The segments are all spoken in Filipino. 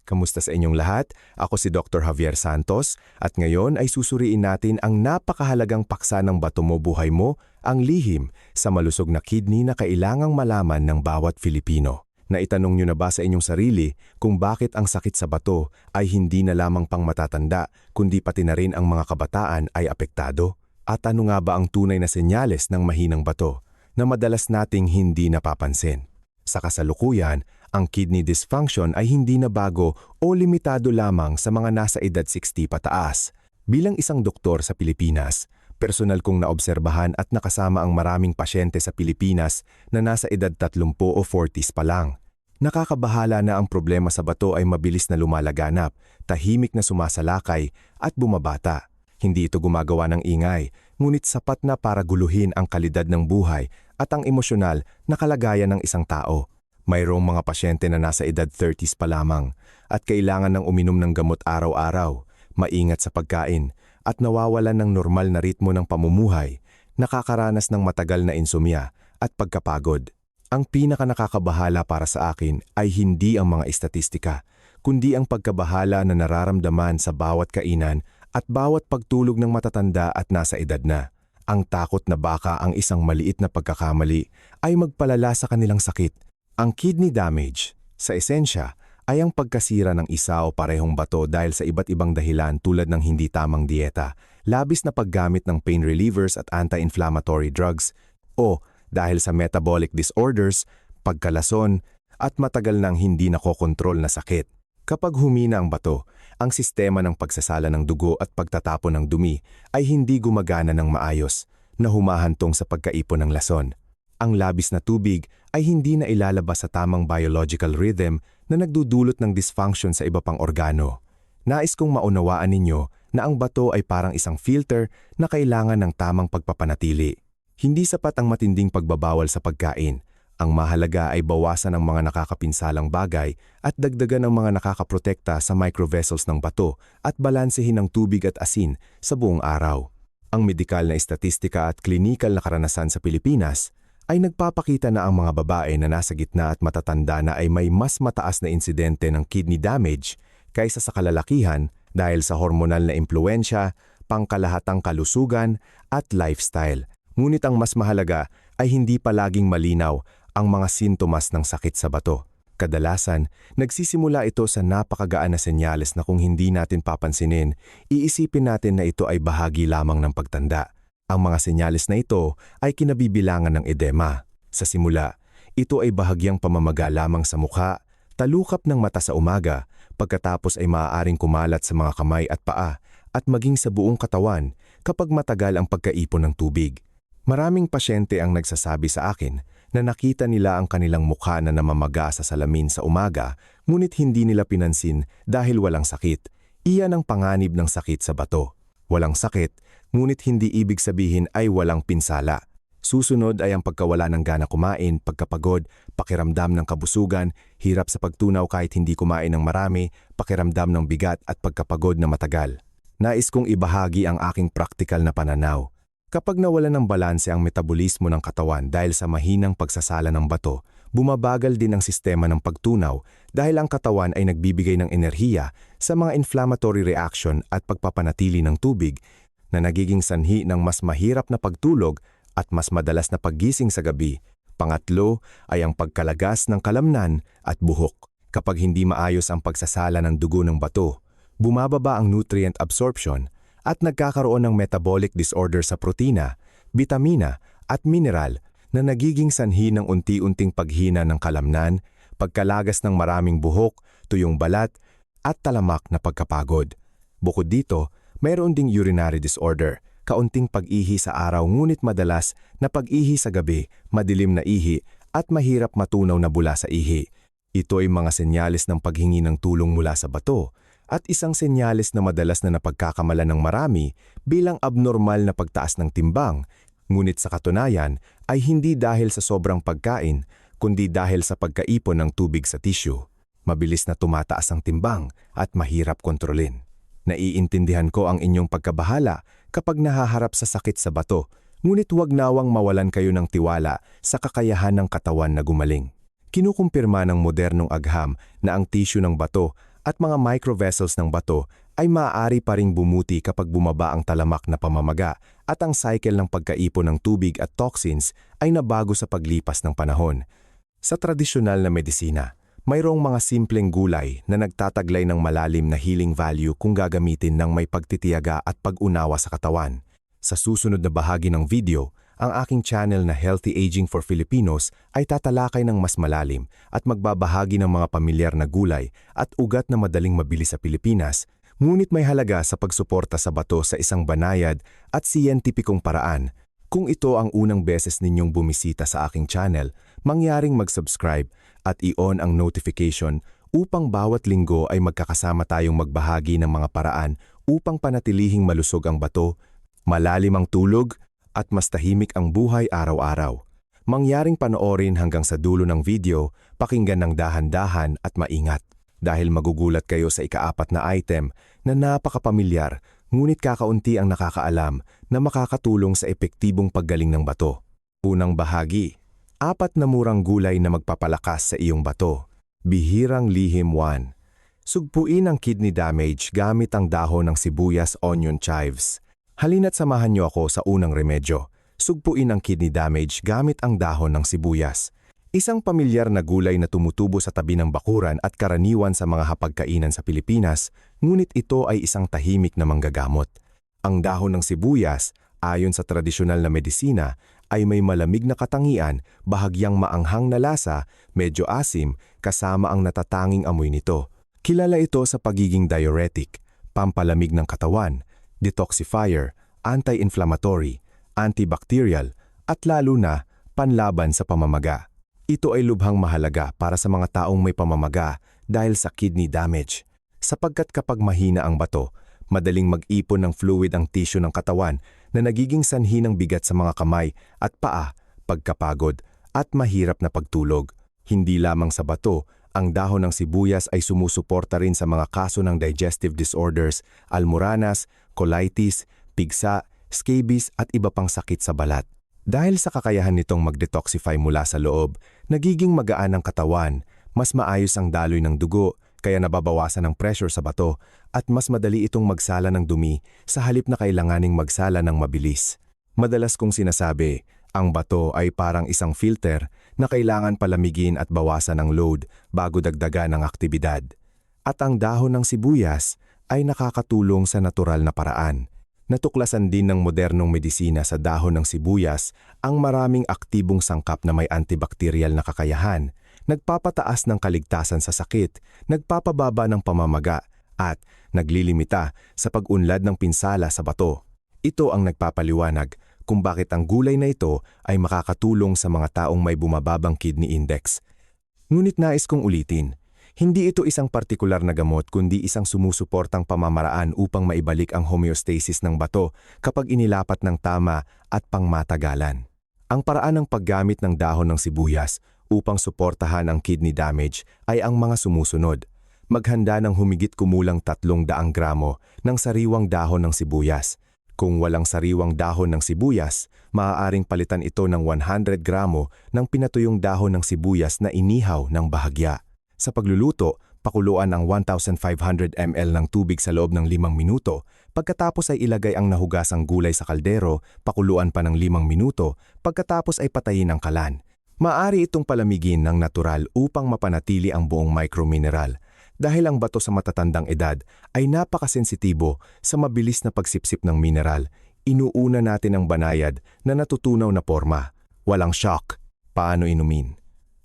Kamusta sa inyong lahat? Ako si Dr. Javier Santos at ngayon ay susuriin natin ang napakahalagang paksa ng bato mo buhay mo, ang lihim sa malusog na kidney na kailangang malaman ng bawat Filipino. Naitanong nyo na ba sa inyong sarili kung bakit ang sakit sa bato ay hindi na lamang pang matatanda kundi pati na rin ang mga kabataan ay apektado? At ano nga ba ang tunay na senyales ng mahinang bato na madalas nating hindi napapansin? Sa kasalukuyan, ang kidney dysfunction ay hindi na bago o limitado lamang sa mga nasa edad 60 pataas. Bilang isang doktor sa Pilipinas, personal kong naobserbahan at nakasama ang maraming pasyente sa Pilipinas na nasa edad 30 o 40s pa lang. Nakakabahala na ang problema sa bato ay mabilis na lumalaganap, tahimik na sumasalakay at bumabata. Hindi ito gumagawa ng ingay, ngunit sapat na para guluhin ang kalidad ng buhay at ang emosyonal na kalagayan ng isang tao. Mayroong mga pasyente na nasa edad 30s pa lamang at kailangan ng uminom ng gamot araw-araw, maingat sa pagkain at nawawalan ng normal na ritmo ng pamumuhay, nakakaranas ng matagal na insomnia at pagkapagod. Ang pinaka-nakakabahala para sa akin ay hindi ang mga estatistika, kundi ang pagkabahala na nararamdaman sa bawat kainan at bawat pagtulog ng matatanda at nasa edad na. Ang takot na baka ang isang maliit na pagkakamali ay magpalala sa kanilang sakit. Ang kidney damage, sa esensya, ay ang pagkasira ng isa o parehong bato dahil sa iba't ibang dahilan tulad ng hindi tamang dieta, labis na paggamit ng pain relievers at anti-inflammatory drugs, o dahil sa metabolic disorders, pagkalason, at matagal nang hindi nakokontrol na sakit. Kapag humina ang bato, ang sistema ng pagsasala ng dugo at pagtatapon ng dumi ay hindi gumagana ng maayos, na humahantong sa pagkaipon ng lason. Ang labis na tubig ay hindi na ilalabas sa tamang biological rhythm na nagdudulot ng dysfunction sa iba pang organo. Nais kong maunawaan ninyo na ang bato ay parang isang filter na kailangan ng tamang pagpapanatili. Hindi sapat ang matinding pagbabawal sa pagkain. Ang mahalaga ay bawasan ang mga nakakapinsalang bagay at dagdagan ang mga nakakaprotekta sa microvessels ng bato at balansehin ang tubig at asin sa buong araw. Ang medikal na estatistika at klinikal na karanasan sa Pilipinas ay nagpapakita na ang mga babae na nasa gitna at matatanda na ay may mas mataas na insidente ng kidney damage kaysa sa kalalakihan dahil sa hormonal na impluensya, pangkalahatang kalusugan at lifestyle. Ngunit ang mas mahalaga ay hindi palaging malinaw ang mga sintomas ng sakit sa bato. Kadalasan, nagsisimula ito sa napakagaan na senyales na kung hindi natin papansinin, iisipin natin na ito ay bahagi lamang ng pagtanda. Ang mga senyales na ito ay kinabibilangan ng edema. Sa simula, ito ay bahagyang pamamaga lamang sa mukha, talukap ng mata sa umaga, pagkatapos ay maaaring kumalat sa mga kamay at paa at maging sa buong katawan kapag matagal ang pagkaipon ng tubig. Maraming pasyente ang nagsasabi sa akin na nakita nila ang kanilang mukha na namamaga sa salamin sa umaga, ngunit hindi nila pinansin dahil walang sakit. Iyan ang panganib ng sakit sa bato. Walang sakit, ngunit hindi ibig sabihin ay walang pinsala. Susunod ay ang pagkawala ng gana kumain, pagkapagod, pakiramdam ng kabusugan, hirap sa pagtunaw kahit hindi kumain ng marami, pakiramdam ng bigat at pagkapagod na matagal. Nais kong ibahagi ang aking praktikal na pananaw. Kapag nawala ng balanse ang metabolismo ng katawan dahil sa mahinang pagsasala ng bato, bumabagal din ang sistema ng pagtunaw dahil ang katawan ay nagbibigay ng enerhiya sa mga inflammatory reaction at pagpapanatili ng tubig na nagiging sanhi ng mas mahirap na pagtulog at mas madalas na paggising sa gabi. Pangatlo ay ang pagkalagas ng kalamnan at buhok. Kapag hindi maayos ang pagsasala ng dugo ng bato, bumababa ang nutrient absorption at nagkakaroon ng metabolic disorder sa protina, bitamina at mineral na nagiging sanhi ng unti-unting paghina ng kalamnan, pagkalagas ng maraming buhok, tuyong balat, at talamak na pagkapagod. Bukod dito, mayroon ding urinary disorder, kaunting pag-ihi sa araw ngunit madalas na pag-ihi sa gabi, madilim na ihi, at mahirap matunaw na bula sa ihi. Ito ay mga senyales ng paghingi ng tulong mula sa bato, at isang senyales na madalas na napagkakamalan ng marami bilang abnormal na pagtaas ng timbang, ngunit sa katunayan ay hindi dahil sa sobrang pagkain, kundi dahil sa pagkaipon ng tubig sa tissue. Mabilis na tumataas ang timbang at mahirap kontrolin. Naiintindihan ko ang inyong pagkabahala kapag nahaharap sa sakit sa bato, ngunit huwag nawang mawalan kayo ng tiwala sa kakayahan ng katawan na gumaling. Kinukumpirma ng modernong agham na ang tissue ng bato at mga microvessels ng bato ay maaari pa ring bumuti kapag bumaba ang talamak na pamamaga at ang cycle ng pagkaipon ng tubig at toxins ay nabago sa paglipas ng panahon. Sa tradisyonal na medisina, mayroong mga simpleng gulay na nagtataglay ng malalim na healing value kung gagamitin ng may pagtitiyaga at pag-unawa sa katawan. Sa susunod na bahagi ng video, ang aking channel na Healthy Aging for Filipinos ay tatalakay ng mas malalim at magbabahagi ng mga pamilyar na gulay at ugat na madaling mabili sa Pilipinas, ngunit may halaga sa pagsuporta sa bato sa isang banayad at siyentipikong paraan. Kung ito ang unang beses ninyong bumisita sa aking channel, mangyaring mag-subscribe at i-on ang notification upang bawat linggo ay magkakasama tayong magbahagi ng mga paraan upang panatilihing malusog ang bato, malalim ang tulog, at mas tahimik ang buhay araw-araw. Mangyaring panoorin hanggang sa dulo ng video, pakinggan ng dahan-dahan at maingat. Dahil magugulat kayo sa ika-4 na item na napakapamilyar, ngunit kakaunti ang nakakaalam na makakatulong sa epektibong paggaling ng bato. Unang bahagi, 4 na murang gulay na magpapalakas sa iyong bato. Bihirang lihim 1. Sugpuin ang kidney damage gamit ang dahon ng sibuyas, onion, chives. Halina't samahan niyo ako sa unang remedyo. Sugpuin ang kidney damage gamit ang dahon ng sibuyas. Isang pamilyar na gulay na tumutubo sa tabi ng bakuran at karaniwan sa mga hapagkainan sa Pilipinas, ngunit ito ay isang tahimik na manggagamot. Ang dahon ng sibuyas, ayon sa tradisyonal na medisina, ay may malamig na katangian, bahagyang maanghang na lasa, medyo asim, kasama ang natatanging amoy nito. Kilala ito sa pagiging diuretic, pampalamig ng katawan, detoxifier, anti-inflammatory, antibacterial, at lalo na panlaban sa pamamaga. Ito ay lubhang mahalaga para sa mga taong may pamamaga dahil sa kidney damage. Sapagkat kapag mahina ang bato, madaling mag-ipon ng fluid ang tissue ng katawan na nagiging sanhi ng bigat sa mga kamay at paa, pagkapagod, at mahirap na pagtulog. Hindi lamang sa bato, ang dahon ng sibuyas ay sumusuporta rin sa mga kaso ng digestive disorders, almoranas, colitis, pigsa, scabies at iba pang sakit sa balat. Dahil sa kakayahan nitong mag-detoxify mula sa loob, nagiging magaan ang katawan, mas maayos ang daloy ng dugo, kaya nababawasan ang pressure sa bato at mas madali itong magsala ng dumi sa halip na kailanganing magsala ng mabilis. Madalas kong sinasabi, ang bato ay parang isang filter na kailangan palamigin at bawasan ang load bago dagdagan ang aktibidad. At ang dahon ng sibuyas ay nakakatulong sa natural na paraan. Natuklasan din ng modernong medisina sa dahon ng sibuyas ang maraming aktibong sangkap na may antibacterial na kakayahan, nagpapataas ng kaligtasan sa sakit, nagpapababa ng pamamaga, at naglilimita sa pag-unlad ng pinsala sa bato. Ito ang nagpapaliwanag kung bakit ang gulay na ito ay makakatulong sa mga taong may bumababang kidney index. Ngunit nais kong ulitin, hindi ito isang partikular na gamot kundi isang sumusuportang pamamaraan upang maibalik ang homeostasis ng bato kapag inilapat ng tama at pangmatagalan. Ang paraan ng paggamit ng dahon ng sibuyas upang suportahan ang kidney damage ay ang mga sumusunod. Maghanda ng humigit kumulang 300 gramo ng sariwang dahon ng sibuyas. Kung walang sariwang dahon ng sibuyas, maaaring palitan ito ng 100 gramo ng pinatuyong dahon ng sibuyas na inihaw ng bahagya. Sa pagluluto, pakuluan ang 1,500 ml ng tubig sa loob ng 5 minuto. Pagkatapos ay ilagay ang nahugasang gulay sa kaldero, pakuluan pa ng 5 minuto. Pagkatapos ay patayin ang kalan. Maaari itong palamigin ng natural upang mapanatili ang buong micromineral. Dahil ang bato sa matatandang edad ay napakasensitibo sa mabilis na pagsipsip ng mineral, inuuna natin ang banayad na natutunaw na porma. Walang shock. Paano inumin?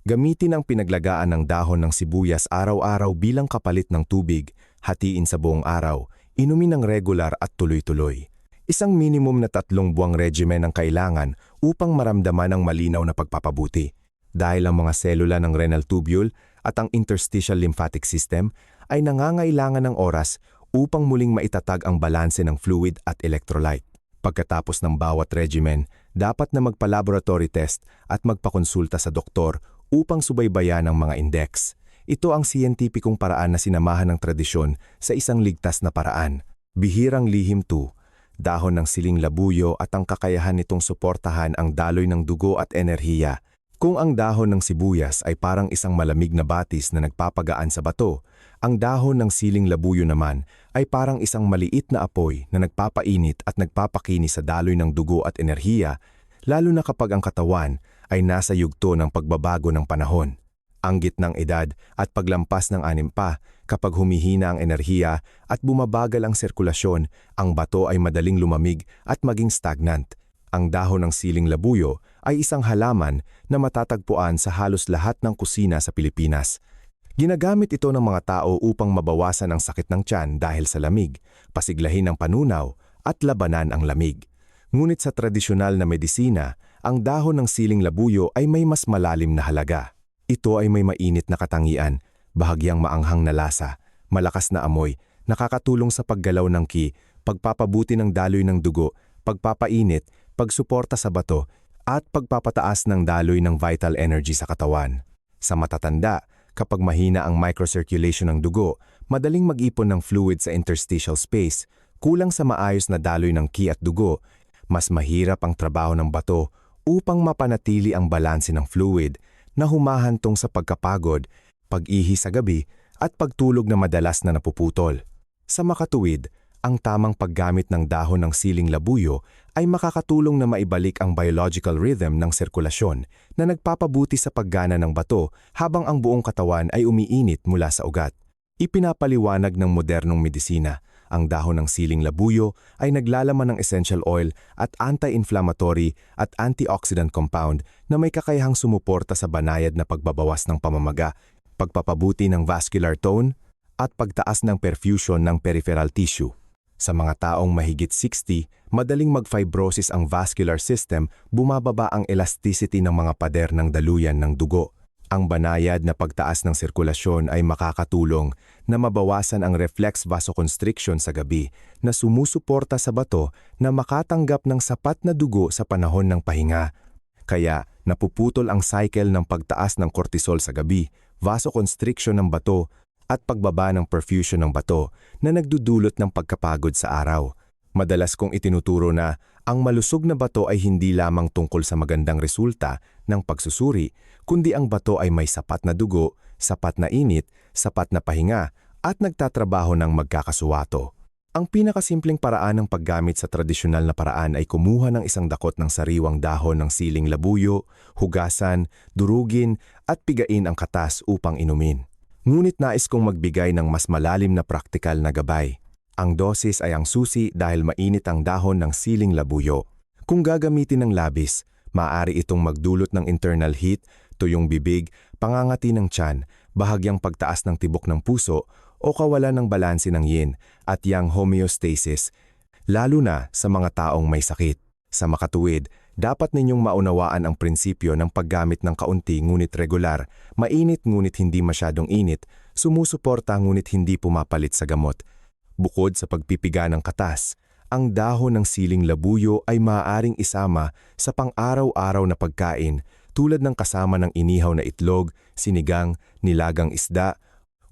Gamitin ang pinaglagaan ng dahon ng sibuyas araw-araw bilang kapalit ng tubig, hatiin sa buong araw, inumin ng regular at tuloy-tuloy. Isang minimum na 3 buwang regimen ang kailangan upang maramdaman ang malinaw na pagpapabuti. Dahil ang mga selula ng renal tubule at ang interstitial lymphatic system ay nangangailangan ng oras upang muling maitatag ang balanse ng fluid at electrolyte. Pagkatapos ng bawat regimen, dapat na magpa-laboratory test at magpakonsulta sa doktor upang subaybayan ang mga index. Ito ang siyentipikong paraan na sinamahan ng tradisyon sa isang ligtas na paraan. Bihirang lihim 2, dahon ng siling labuyo at ang kakayahan nitong suportahan ang daloy ng dugo at enerhiya. Kung ang dahon ng sibuyas ay parang isang malamig na batis na nagpapagaan sa bato, Ang dahon ng siling labuyo naman ay parang isang maliit na apoy na nagpapainit at nagpapakinis sa daloy ng dugo at enerhiya, lalo na kapag ang katawan ay nasa yugto ng pagbabago ng panahon. Ang gitnang edad at paglampas ng 6 pa, kapag humihina ang enerhiya at bumabagal ang sirkulasyon, ang bato ay madaling lumamig at maging stagnant. Ang dahon ng siling labuyo ay isang halaman na matatagpuan sa halos lahat ng kusina sa Pilipinas. Ginagamit ito ng mga tao upang mabawasan ang sakit ng tiyan dahil sa lamig, pasiglahin ang panunaw at labanan ang lamig. Ngunit sa tradisyonal na medisina, ang dahon ng siling labuyo ay may mas malalim na halaga. Ito ay may mainit na katangian, bahagyang maanghang na lasa, malakas na amoy, nakakatulong sa paggalaw ng ki, pagpapabuti ng daloy ng dugo, pagpapainit, pagsuporta sa bato, at pagpapataas ng daloy ng vital energy sa katawan. Sa matatanda, kapag mahina ang microcirculation ng dugo, madaling mag-ipon ng fluid sa interstitial space, kulang sa maayos na daloy ng ki at dugo, mas mahirap ang trabaho ng bato upang mapanatili ang balanse ng fluid na humahantong sa pagkapagod, pag-ihi sa gabi at pagtulog na madalas na napuputol. Sa makatuwid, ang tamang paggamit ng dahon ng siling labuyo ay makakatulong na maibalik ang biological rhythm ng sirkulasyon na nagpapabuti sa paggana ng bato habang ang buong katawan ay umiinit mula sa ugat. Ipinapaliwanag ng modernong medisina, ang dahon ng siling labuyo ay naglalaman ng essential oil at anti-inflammatory at antioxidant compound na may kakayahang sumuporta sa banayad na pagbabawas ng pamamaga, pagpapabuti ng vascular tone, at pagtaas ng perfusion ng peripheral tissue. Sa mga taong mahigit 60, madaling mag-fibrosis ang vascular system, bumababa ang elasticity ng mga pader ng daluyan ng dugo. Ang banayad na pagtaas ng sirkulasyon ay makakatulong na mabawasan ang reflex vasoconstriction sa gabi na sumusuporta sa bato na makatanggap ng sapat na dugo sa panahon ng pahinga. Kaya napuputol ang cycle ng pagtaas ng cortisol sa gabi, vasoconstriction ng bato, at pagbaba ng perfusion ng bato na nagdudulot ng pagkapagod sa araw. Madalas kong itinuturo na ang malusog na bato ay hindi lamang tungkol sa magandang resulta ng pagsusuri, kundi ang bato ay may sapat na dugo, sapat na init, sapat na pahinga, at nagtatrabaho ng magkakasuwato. Ang pinakasimpleng paraan ng paggamit sa tradisyonal na paraan ay kumuha ng isang dakot ng sariwang dahon ng siling labuyo, hugasan, durugin, at pigain ang katas upang inumin. Ngunit nais kong magbigay ng mas malalim na praktikal na gabay. Ang dosis ay ang susi dahil mainit ang dahon ng siling labuyo. Kung gagamitin ng labis, maaari itong magdulot ng internal heat, tuyong bibig, pangangati ng tiyan, bahagyang pagtaas ng tibok ng puso, o kawalan ng balanse ng yin at yang homeostasis, lalo na sa mga taong may sakit. Sa makatuwid, dapat ninyong maunawaan ang prinsipyo ng paggamit ng kaunti ngunit regular, mainit ngunit hindi masyadong init, sumusuporta ngunit hindi pumapalit sa gamot. Bukod sa pagpipiga ng katas, ang dahon ng siling labuyo ay maaaring isama sa pang-araw-araw na pagkain tulad ng kasama ng inihaw na itlog, sinigang, nilagang isda,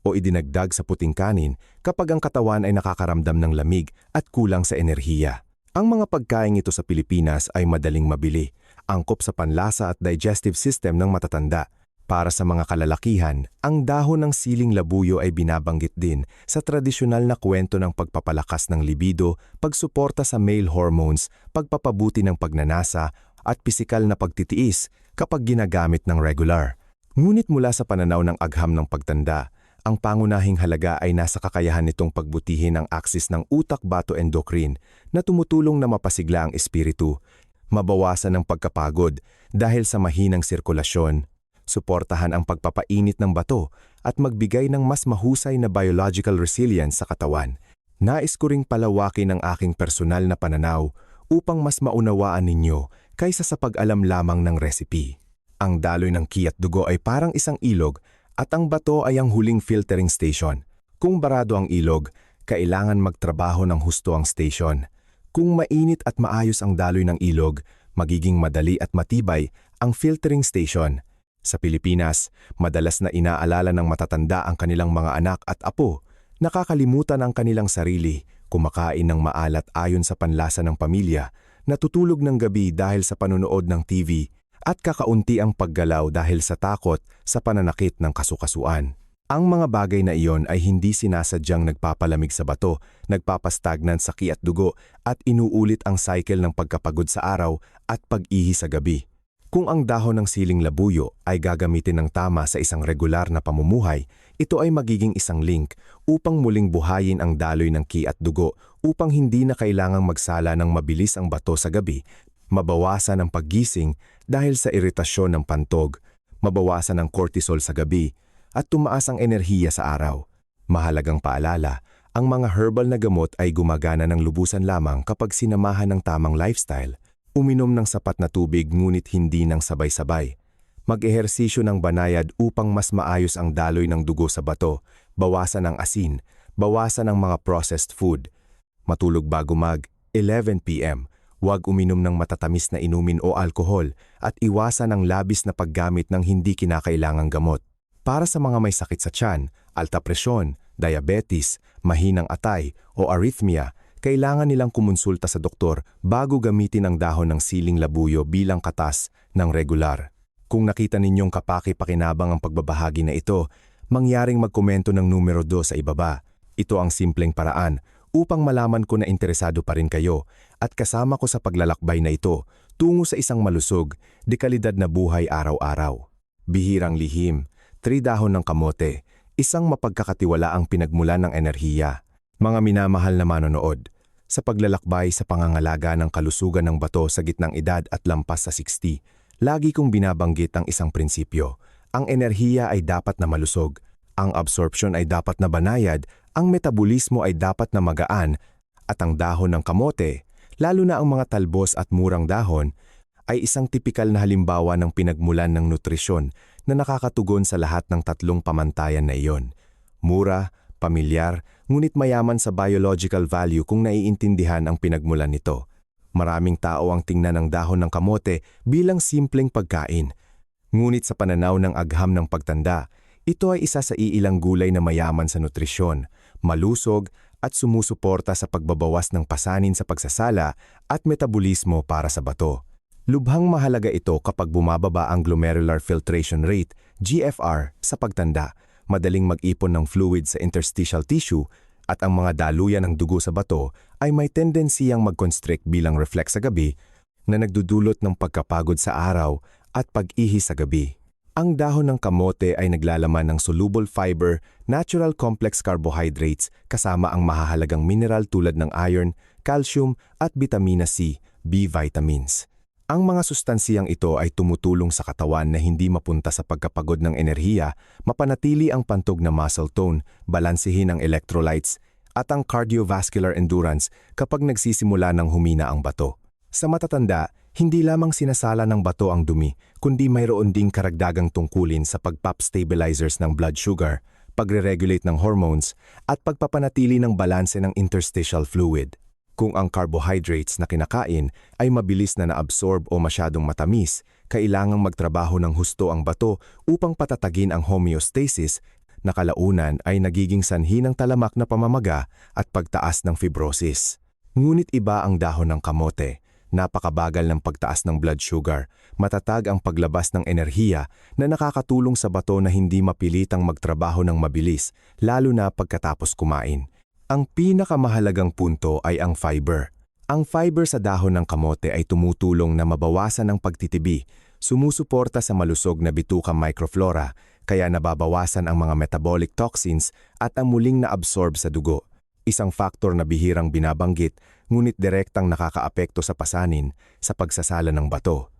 o idinagdag sa puting kanin kapag ang katawan ay nakakaramdam ng lamig at kulang sa enerhiya. Ang mga pagkain ito sa Pilipinas ay madaling mabili, angkop sa panlasa at digestive system ng matatanda. Para sa mga kalalakihan, ang dahon ng siling labuyo ay binabanggit din sa tradisyonal na kwento ng pagpapalakas ng libido, pagsuporta sa male hormones, pagpapabuti ng pagnanasa, at pisikal na pagtitiis kapag ginagamit ng regular. Ngunit mula sa pananaw ng agham ng pagtanda, ang pangunahing halaga ay nasa kakayahan nitong pagbutihin ang aksis ng utak-bato-endocrine na tumutulong na mapasigla ang espiritu, mabawasan ang pagkapagod dahil sa mahinang sirkulasyon, suportahan ang pagpapainit ng bato at magbigay ng mas mahusay na biological resilience sa katawan. Nais ko ring palawakin ang aking personal na pananaw upang mas maunawaan ninyo kaysa sa pag-alam lamang ng recipe. Ang daloy ng ki at dugo ay parang isang ilog at ang bato ay ang huling filtering station. Kung barado ang ilog, kailangan magtrabaho ng husto ang station. Kung mainit at maayos ang daloy ng ilog, magiging madali at matibay ang filtering station. Sa Pilipinas, madalas na inaalala ng matatanda ang kanilang mga anak at apo, nakakalimutan ang kanilang sarili, kumakain ng maalat ayon sa panlasa ng pamilya, natutulog ng gabi dahil sa panonood ng TV, at kakaunti ang paggalaw dahil sa takot sa pananakit ng kasukasuan. Ang mga bagay na iyon ay hindi sinasadyang nagpapalamig sa bato, nagpapastagnan sa ki at dugo at inuulit ang cycle ng pagkapagod sa araw at pag-ihi sa gabi. Kung ang dahon ng siling labuyo ay gagamitin ng tama sa isang regular na pamumuhay, ito ay magiging isang link upang muling buhayin ang daloy ng ki at dugo upang hindi na kailangang magsala ng mabilis ang bato sa gabi, mabawasan ang paggising dahil sa iritasyon ng pantog, mabawasan ang cortisol sa gabi, at tumaas ang enerhiya sa araw. Mahalagang paalala, ang mga herbal na gamot ay gumagana ng lubusan lamang kapag sinamahan ng tamang lifestyle. Uminom ng sapat na tubig ngunit hindi ng sabay-sabay. Mag-ehersisyo ng banayad upang mas maayos ang daloy ng dugo sa bato, bawasan ang asin, bawasan ang mga processed food. Matulog bago mag-11 p.m. Huwag uminom ng matatamis na inumin o alkohol at iwasan ang labis na paggamit ng hindi kinakailangang gamot. Para sa mga may sakit sa tiyan, alta presyon, diabetes, mahinang atay o arrhythmia, kailangan nilang kumonsulta sa doktor bago gamitin ang dahon ng siling labuyo bilang katas ng regular. Kung nakita ninyong kapaki-pakinabang ang pagbabahagi na ito, mangyaring magkomento ng numero 2 sa ibaba. Ito ang simpleng paraan upang malaman ko na interesado pa rin kayo at kasama ko sa paglalakbay na ito tungo sa isang malusog, dekalidad na buhay araw-araw. Bihirang lihim, 3 dahon ng kamote, isang mapagkakatiwalaang pinagmulan ng enerhiya. Mga minamahal na manonood, sa paglalakbay sa pangangalaga ng kalusugan ng bato sa gitnang edad at lampas sa 60, lagi kong binabanggit ang isang prinsipyo. Ang enerhiya ay dapat na malusog, ang absorption ay dapat na banayad, ang metabolismo ay dapat na magaan, at ang dahon ng kamote, lalo na ang mga talbos at murang dahon, ay isang tipikal na halimbawa ng pinagmulan ng nutrisyon na nakakatugon sa lahat ng tatlong pamantayan na iyon. Mura, pamilyar, ngunit mayaman sa biological value kung naiintindihan ang pinagmulan nito. Maraming tao ang tingnan ng dahon ng kamote bilang simpleng pagkain. Ngunit sa pananaw ng agham ng pagtanda, ito ay isa sa iilang gulay na mayaman sa nutrisyon, malusog at sumusuporta sa pagbabawas ng pasanin sa pagsasala at metabolismo para sa bato. Lubhang mahalaga ito kapag bumababa ang glomerular filtration rate, GFR, sa pagtanda, madaling mag-ipon ng fluid sa interstitial tissue at ang mga daluyan ng dugo sa bato ay may tendensiyang mag-constrict bilang reflex sa gabi na nagdudulot ng pagkapagod sa araw at pag-ihi sa gabi. Ang dahon ng kamote ay naglalaman ng soluble fiber, natural complex carbohydrates kasama ang mahahalagang mineral tulad ng iron, calcium at vitamina C, B vitamins. Ang mga sustansiyang ito ay tumutulong sa katawan na hindi mapunta sa pagkapagod ng enerhiya, mapanatili ang pantog na muscle tone, balansehin ang electrolytes, at ang cardiovascular endurance kapag nagsisimula ng humina ang bato. Sa matatanda, hindi lamang sinasala ng bato ang dumi, kundi mayroon ding karagdagang tungkulin sa pag-pop stabilizers ng blood sugar, pagre-regulate ng hormones, at pagpapanatili ng balanse ng interstitial fluid. Kung ang carbohydrates na kinakain ay mabilis na naabsorb o masyadong matamis, kailangang magtrabaho ng husto ang bato upang patatagin ang homeostasis na kalaunan ay nagiging sanhi ng talamak na pamamaga at pagtaas ng fibrosis. Ngunit iba ang dahon ng kamote. Napakabagal ng pagtaas ng blood sugar, matatag ang paglabas ng enerhiya na nakakatulong sa bato na hindi mapilitang magtrabaho ng mabilis, lalo na pagkatapos kumain. Ang pinakamahalagang punto ay ang fiber. Ang fiber sa dahon ng kamote ay tumutulong na mabawasan ang pagtitibi, sumusuporta sa malusog na bituka microflora, kaya nababawasan ang mga metabolic toxins at ang muling na-absorb sa dugo. Isang faktor na bihirang binabanggit, ngunit direktang nakakaapekto sa pasanin sa pagsasala ng bato.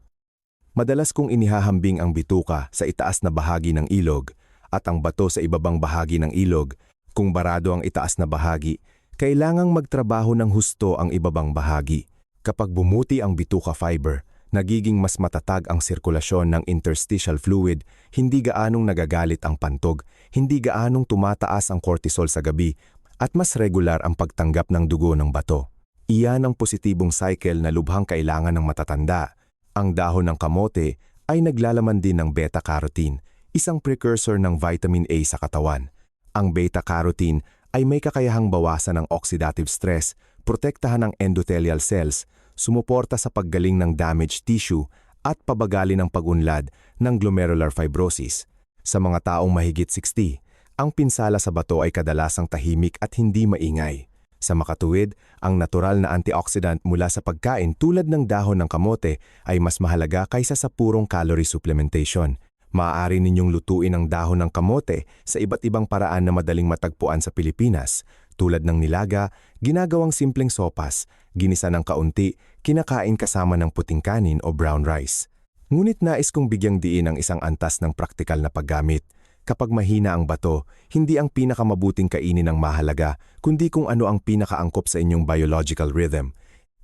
Madalas kong inihahambing ang bituka sa itaas na bahagi ng ilog at ang bato sa ibabang bahagi ng ilog. Kung barado ang itaas na bahagi, kailangang magtrabaho ng husto ang ibabang bahagi. Kapag bumuti ang bituka fiber, nagiging mas matatag ang sirkulasyon ng interstitial fluid, hindi gaanong nagagalit ang pantog, hindi gaanong tumataas ang cortisol sa gabi, at mas regular ang pagtanggap ng dugo ng bato. Iyan ang positibong cycle na lubhang kailangan ng matatanda. Ang dahon ng kamote ay naglalaman din ng beta-carotene, isang precursor ng vitamin A sa katawan. Ang beta-carotene ay may kakayahang bawasan ng oxidative stress, protektahan ang endothelial cells, sumuporta sa paggaling ng damaged tissue at pabagali ng pag-unlad ng glomerular fibrosis. Sa mga taong mahigit 60, Ang pinsala sa bato ay kadalasang tahimik at hindi maingay. Sa makatuwid, ang natural na antioxidant mula sa pagkain tulad ng dahon ng kamote ay mas mahalaga kaysa sa purong calorie supplementation. Maaari ninyong lutuin ang dahon ng kamote sa iba't ibang paraan na madaling matagpuan sa Pilipinas, tulad ng nilaga, ginagawang simpleng sopas, ginisa ng kaunti, kinakain kasama ng puting kanin o brown rice. Ngunit nais kong bigyang diin ang isang antas ng praktikal na paggamit. Kapag mahina ang bato, hindi ang pinakamabuting kainin ang mahalaga, kundi kung ano ang pinakaangkop sa inyong biological rhythm.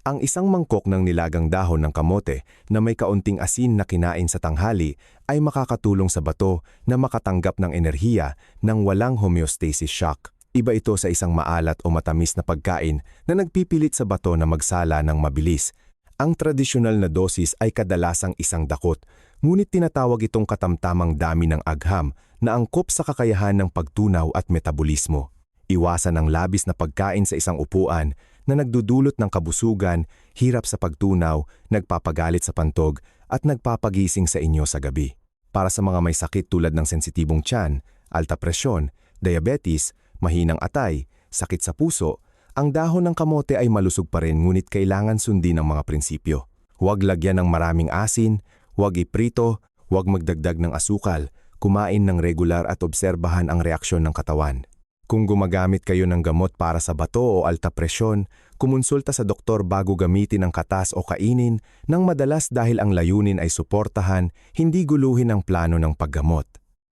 Ang isang mangkok ng nilagang dahon ng kamote na may kaunting asin na kinain sa tanghali ay makakatulong sa bato na makatanggap ng enerhiya nang walang homeostasis shock. Iba ito sa isang maalat o matamis na pagkain na nagpipilit sa bato na magsala ng mabilis. Ang tradisyonal na dosis ay kadalasang isang dakot, ngunit tinatawag itong katamtamang dami ng agham na angkop sa kakayahan ng pagtunaw at metabolismo. Iwasan ang labis na pagkain sa isang upuan na nagdudulot ng kabusugan, hirap sa pagtunaw, nagpapagalit sa pantog at nagpapagising sa inyo sa gabi. Para sa mga may sakit tulad ng sensitibong tiyan, alta presyon, diabetes, mahinang atay, sakit sa puso, ang dahon ng kamote ay malusog pa rin ngunit kailangan sundin ang mga prinsipyo. Huwag lagyan ng maraming asin, huwag iprito, huwag magdagdag ng asukal, kumain ng regular at obserbahan ang reaksyon ng katawan. Kung gumagamit kayo ng gamot para sa bato o alta presyon, kumonsulta sa doktor bago gamitin ang katas o kainin nang madalas dahil ang layunin ay suportahan, hindi guluhin ang plano ng paggamot.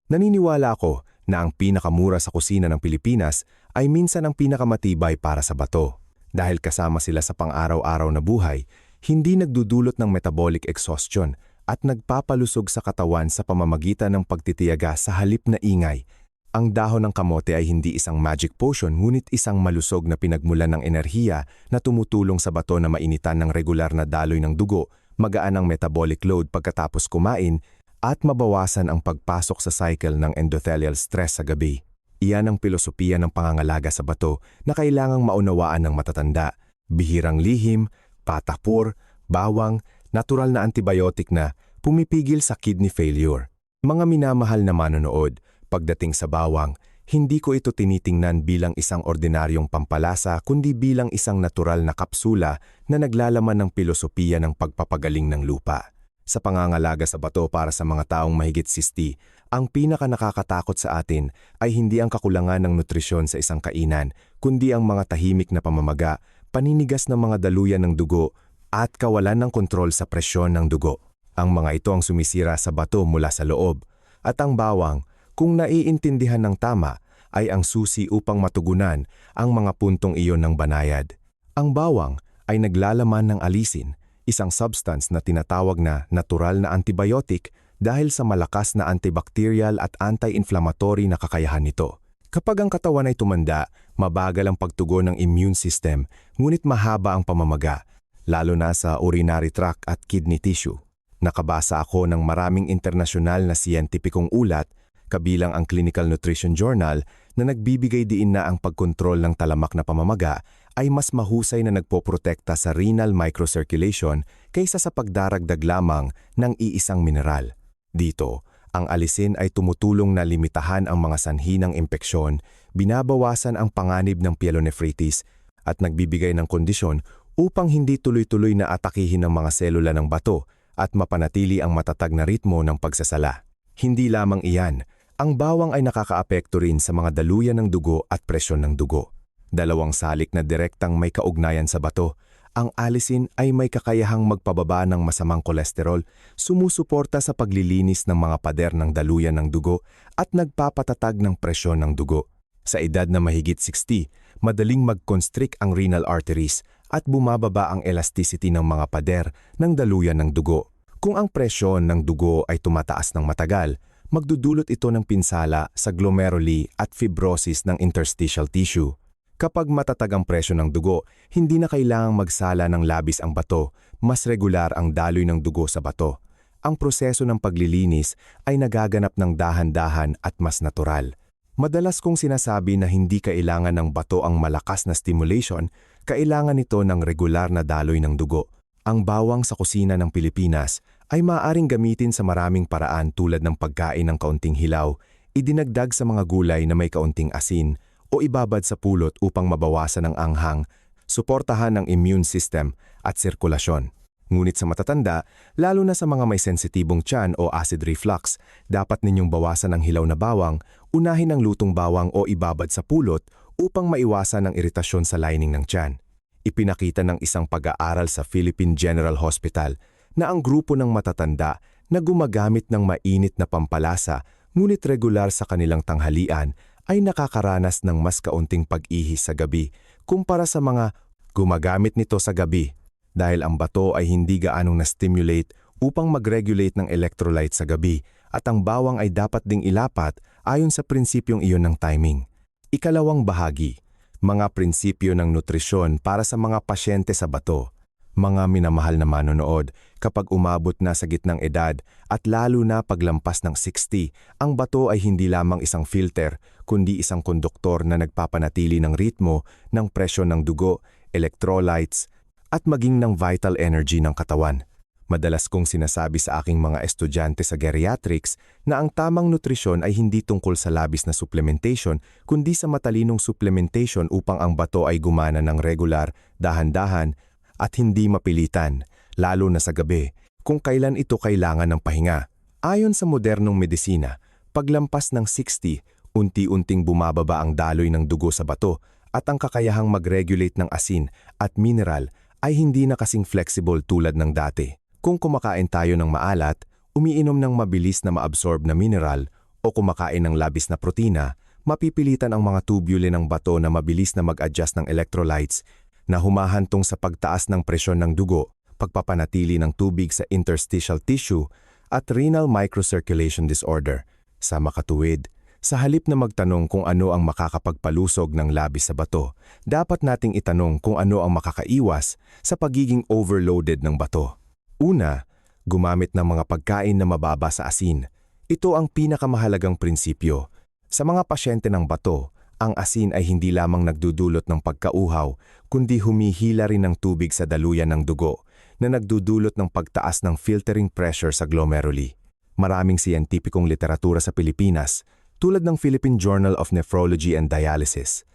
Naniniwala ako na ang pinakamura sa kusina ng Pilipinas ay minsan ang pinakamatibay para sa bato. Dahil kasama sila sa pang-araw-araw na buhay, hindi nagdudulot ng metabolic exhaustion at nagpapalusog sa katawan sa pamamagitan ng pagtitiyaga sa halip na ingay. Ang dahon ng kamote ay hindi isang magic potion ngunit isang malusog na pinagmulan ng enerhiya na tumutulong sa bato na mainitan ng regular na daloy ng dugo, magaan ang metabolic load pagkatapos kumain, at mabawasan ang pagpasok sa cycle ng endothelial stress sa gabi. Iyan ang pilosopiya ng pangangalaga sa bato na kailangang maunawaan ng matatanda. Bihirang lihim, patapor, bawang, natural na antibiotic na pumipigil sa kidney failure. Mga minamahal na manonood, pagdating sa bawang, hindi ko ito tinitingnan bilang isang ordinaryong pampalasa kundi bilang isang natural na kapsula na naglalaman ng pilosopiya ng pagpapagaling ng lupa. Sa pangangalaga sa bato para sa mga taong mahigit 60, ang pinaka-nakakatakot sa atin ay hindi ang kakulangan ng nutrisyon sa isang kainan, kundi ang mga tahimik na pamamaga, paninigas ng mga daluyan ng dugo, at kawalan ng kontrol sa presyon ng dugo. Ang mga ito ang sumisira sa bato mula sa loob, at ang bawang, kung naiintindihan ng tama, ay ang susi upang matugunan ang mga puntong iyon ng banayad. Ang bawang ay naglalaman ng alisin, isang substance na tinatawag na natural na antibiotic dahil sa malakas na antibacterial at anti-inflammatory na kakayahan nito. Kapag ang katawan ay tumanda, mabagal ang pagtugon ng immune system, ngunit mahaba ang pamamaga, lalo na sa urinary tract at kidney tissue. Nakabasa ako ng maraming internasyonal na siyentipikong ulat, kabilang ang Clinical Nutrition Journal, na nagbibigay diin na ang pagkontrol ng talamak na pamamaga ay mas mahusay na nagpoprotekta sa renal microcirculation kaysa sa pagdaragdag lamang ng iisang mineral. Dito, ang alisin ay tumutulong na limitahan ang mga sanhi ng impeksyon, binabawasan ang panganib ng pyelonephritis, at nagbibigay ng kondisyon upang hindi tuloy-tuloy na atakihin ng mga selula ng bato at mapanatili ang matatag na ritmo ng pagsasala. Hindi lamang iyan, ang bawang ay nakakaapekto rin sa mga daluyan ng dugo at presyon ng dugo. Dalawang salik na direktang may kaugnayan sa bato. Ang alisin ay may kakayahang magpababa ng masamang kolesterol, sumusuporta sa paglilinis ng mga pader ng daluyan ng dugo at nagpapatatag ng presyon ng dugo. Sa edad na mahigit 60, madaling mag-constrict ang renal arteries at bumababa ang elasticity ng mga pader ng daluyan ng dugo. Kung ang presyon ng dugo ay tumataas ng matagal, magdudulot ito ng pinsala sa glomeruli at fibrosis ng interstitial tissue. Kapag matatag ang presyon ng dugo, hindi na kailangang magsala ng labis ang bato, mas regular ang daloy ng dugo sa bato. Ang proseso ng paglilinis ay nagaganap ng dahan-dahan at mas natural. Madalas kong sinasabi na hindi kailangan ng bato ang malakas na stimulation, kailangan nito ng regular na daloy ng dugo. Ang bawang sa kusina ng Pilipinas ay maaaring gamitin sa maraming paraan tulad ng pagkain ng kaunting hilaw, idinagdag sa mga gulay na may kaunting asin o ibabad sa pulot upang mabawasan ang anghang, suportahan ang immune system at sirkulasyon. Ngunit sa matatanda, lalo na sa mga may sensitibong tiyan o acid reflux, dapat ninyong bawasan ang hilaw na bawang, unahin ang lutong bawang o ibabad sa pulot upang maiwasan ang iritasyon sa lining ng tiyan. Ipinakita ng isang pag-aaral sa Philippine General Hospital na ang grupo ng matatanda na gumagamit ng mainit na pampalasa ngunit regular sa kanilang tanghalian ay nakakaranas ng mas kaunting pag-ihi sa gabi kumpara sa mga gumagamit nito sa gabi dahil ang bato ay hindi gaanong na-stimulate upang mag-regulate ng electrolyte sa gabi at ang bawang ay dapat ding ilapat ayon sa prinsipyong iyon ng timing. Ikalawang bahagi, mga prinsipyo ng nutrisyon para sa mga pasyente sa bato. Mga minamahal na manonood, kapag umabot na sa gitnang edad at lalo na paglampas ng 60, ang bato ay hindi lamang isang filter, kundi isang konduktor na nagpapanatili ng ritmo, ng presyon ng dugo, electrolytes, at maging ng vital energy ng katawan. Madalas kong sinasabi sa aking mga estudyante sa geriatrics na ang tamang nutrisyon ay hindi tungkol sa labis na supplementation, kundi sa matalinong supplementation upang ang bato ay gumana ng regular, dahan-dahan, at hindi mapilitan, lalo na sa gabi, kung kailan ito kailangan ng pahinga. Ayon sa modernong medisina, paglampas ng 60, unti-unting bumababa ang daloy ng dugo sa bato at ang kakayahang mag-regulate ng asin at mineral ay hindi na kasing flexible tulad ng dati. Kung kumakain tayo ng maalat, umiinom ng mabilis na maabsorb na mineral o kumakain ng labis na protina, mapipilitan ang mga tubule ng bato na mabilis na mag-adjust ng electrolytes na humahantong sa pagtaas ng presyon ng dugo, pagpapanatili ng tubig sa interstitial tissue at renal microcirculation disorder. Sa makatuwid, sa halip na magtanong kung ano ang makakapagpalusog ng labis sa bato, dapat nating itanong kung ano ang makakaiwas sa pagiging overloaded ng bato. Una, gumamit ng mga pagkain na mababa sa asin. Ito ang pinakamahalagang prinsipyo. Sa mga pasyente ng bato, ang asin ay hindi lamang nagdudulot ng pagkauhaw, kundi humihila rin ng tubig sa daluyan ng dugo na nagdudulot ng pagtaas ng filtering pressure sa glomeruli. Maraming siyentipikong literatura sa Pilipinas, tulad ng Philippine Journal of Nephrology and Dialysis,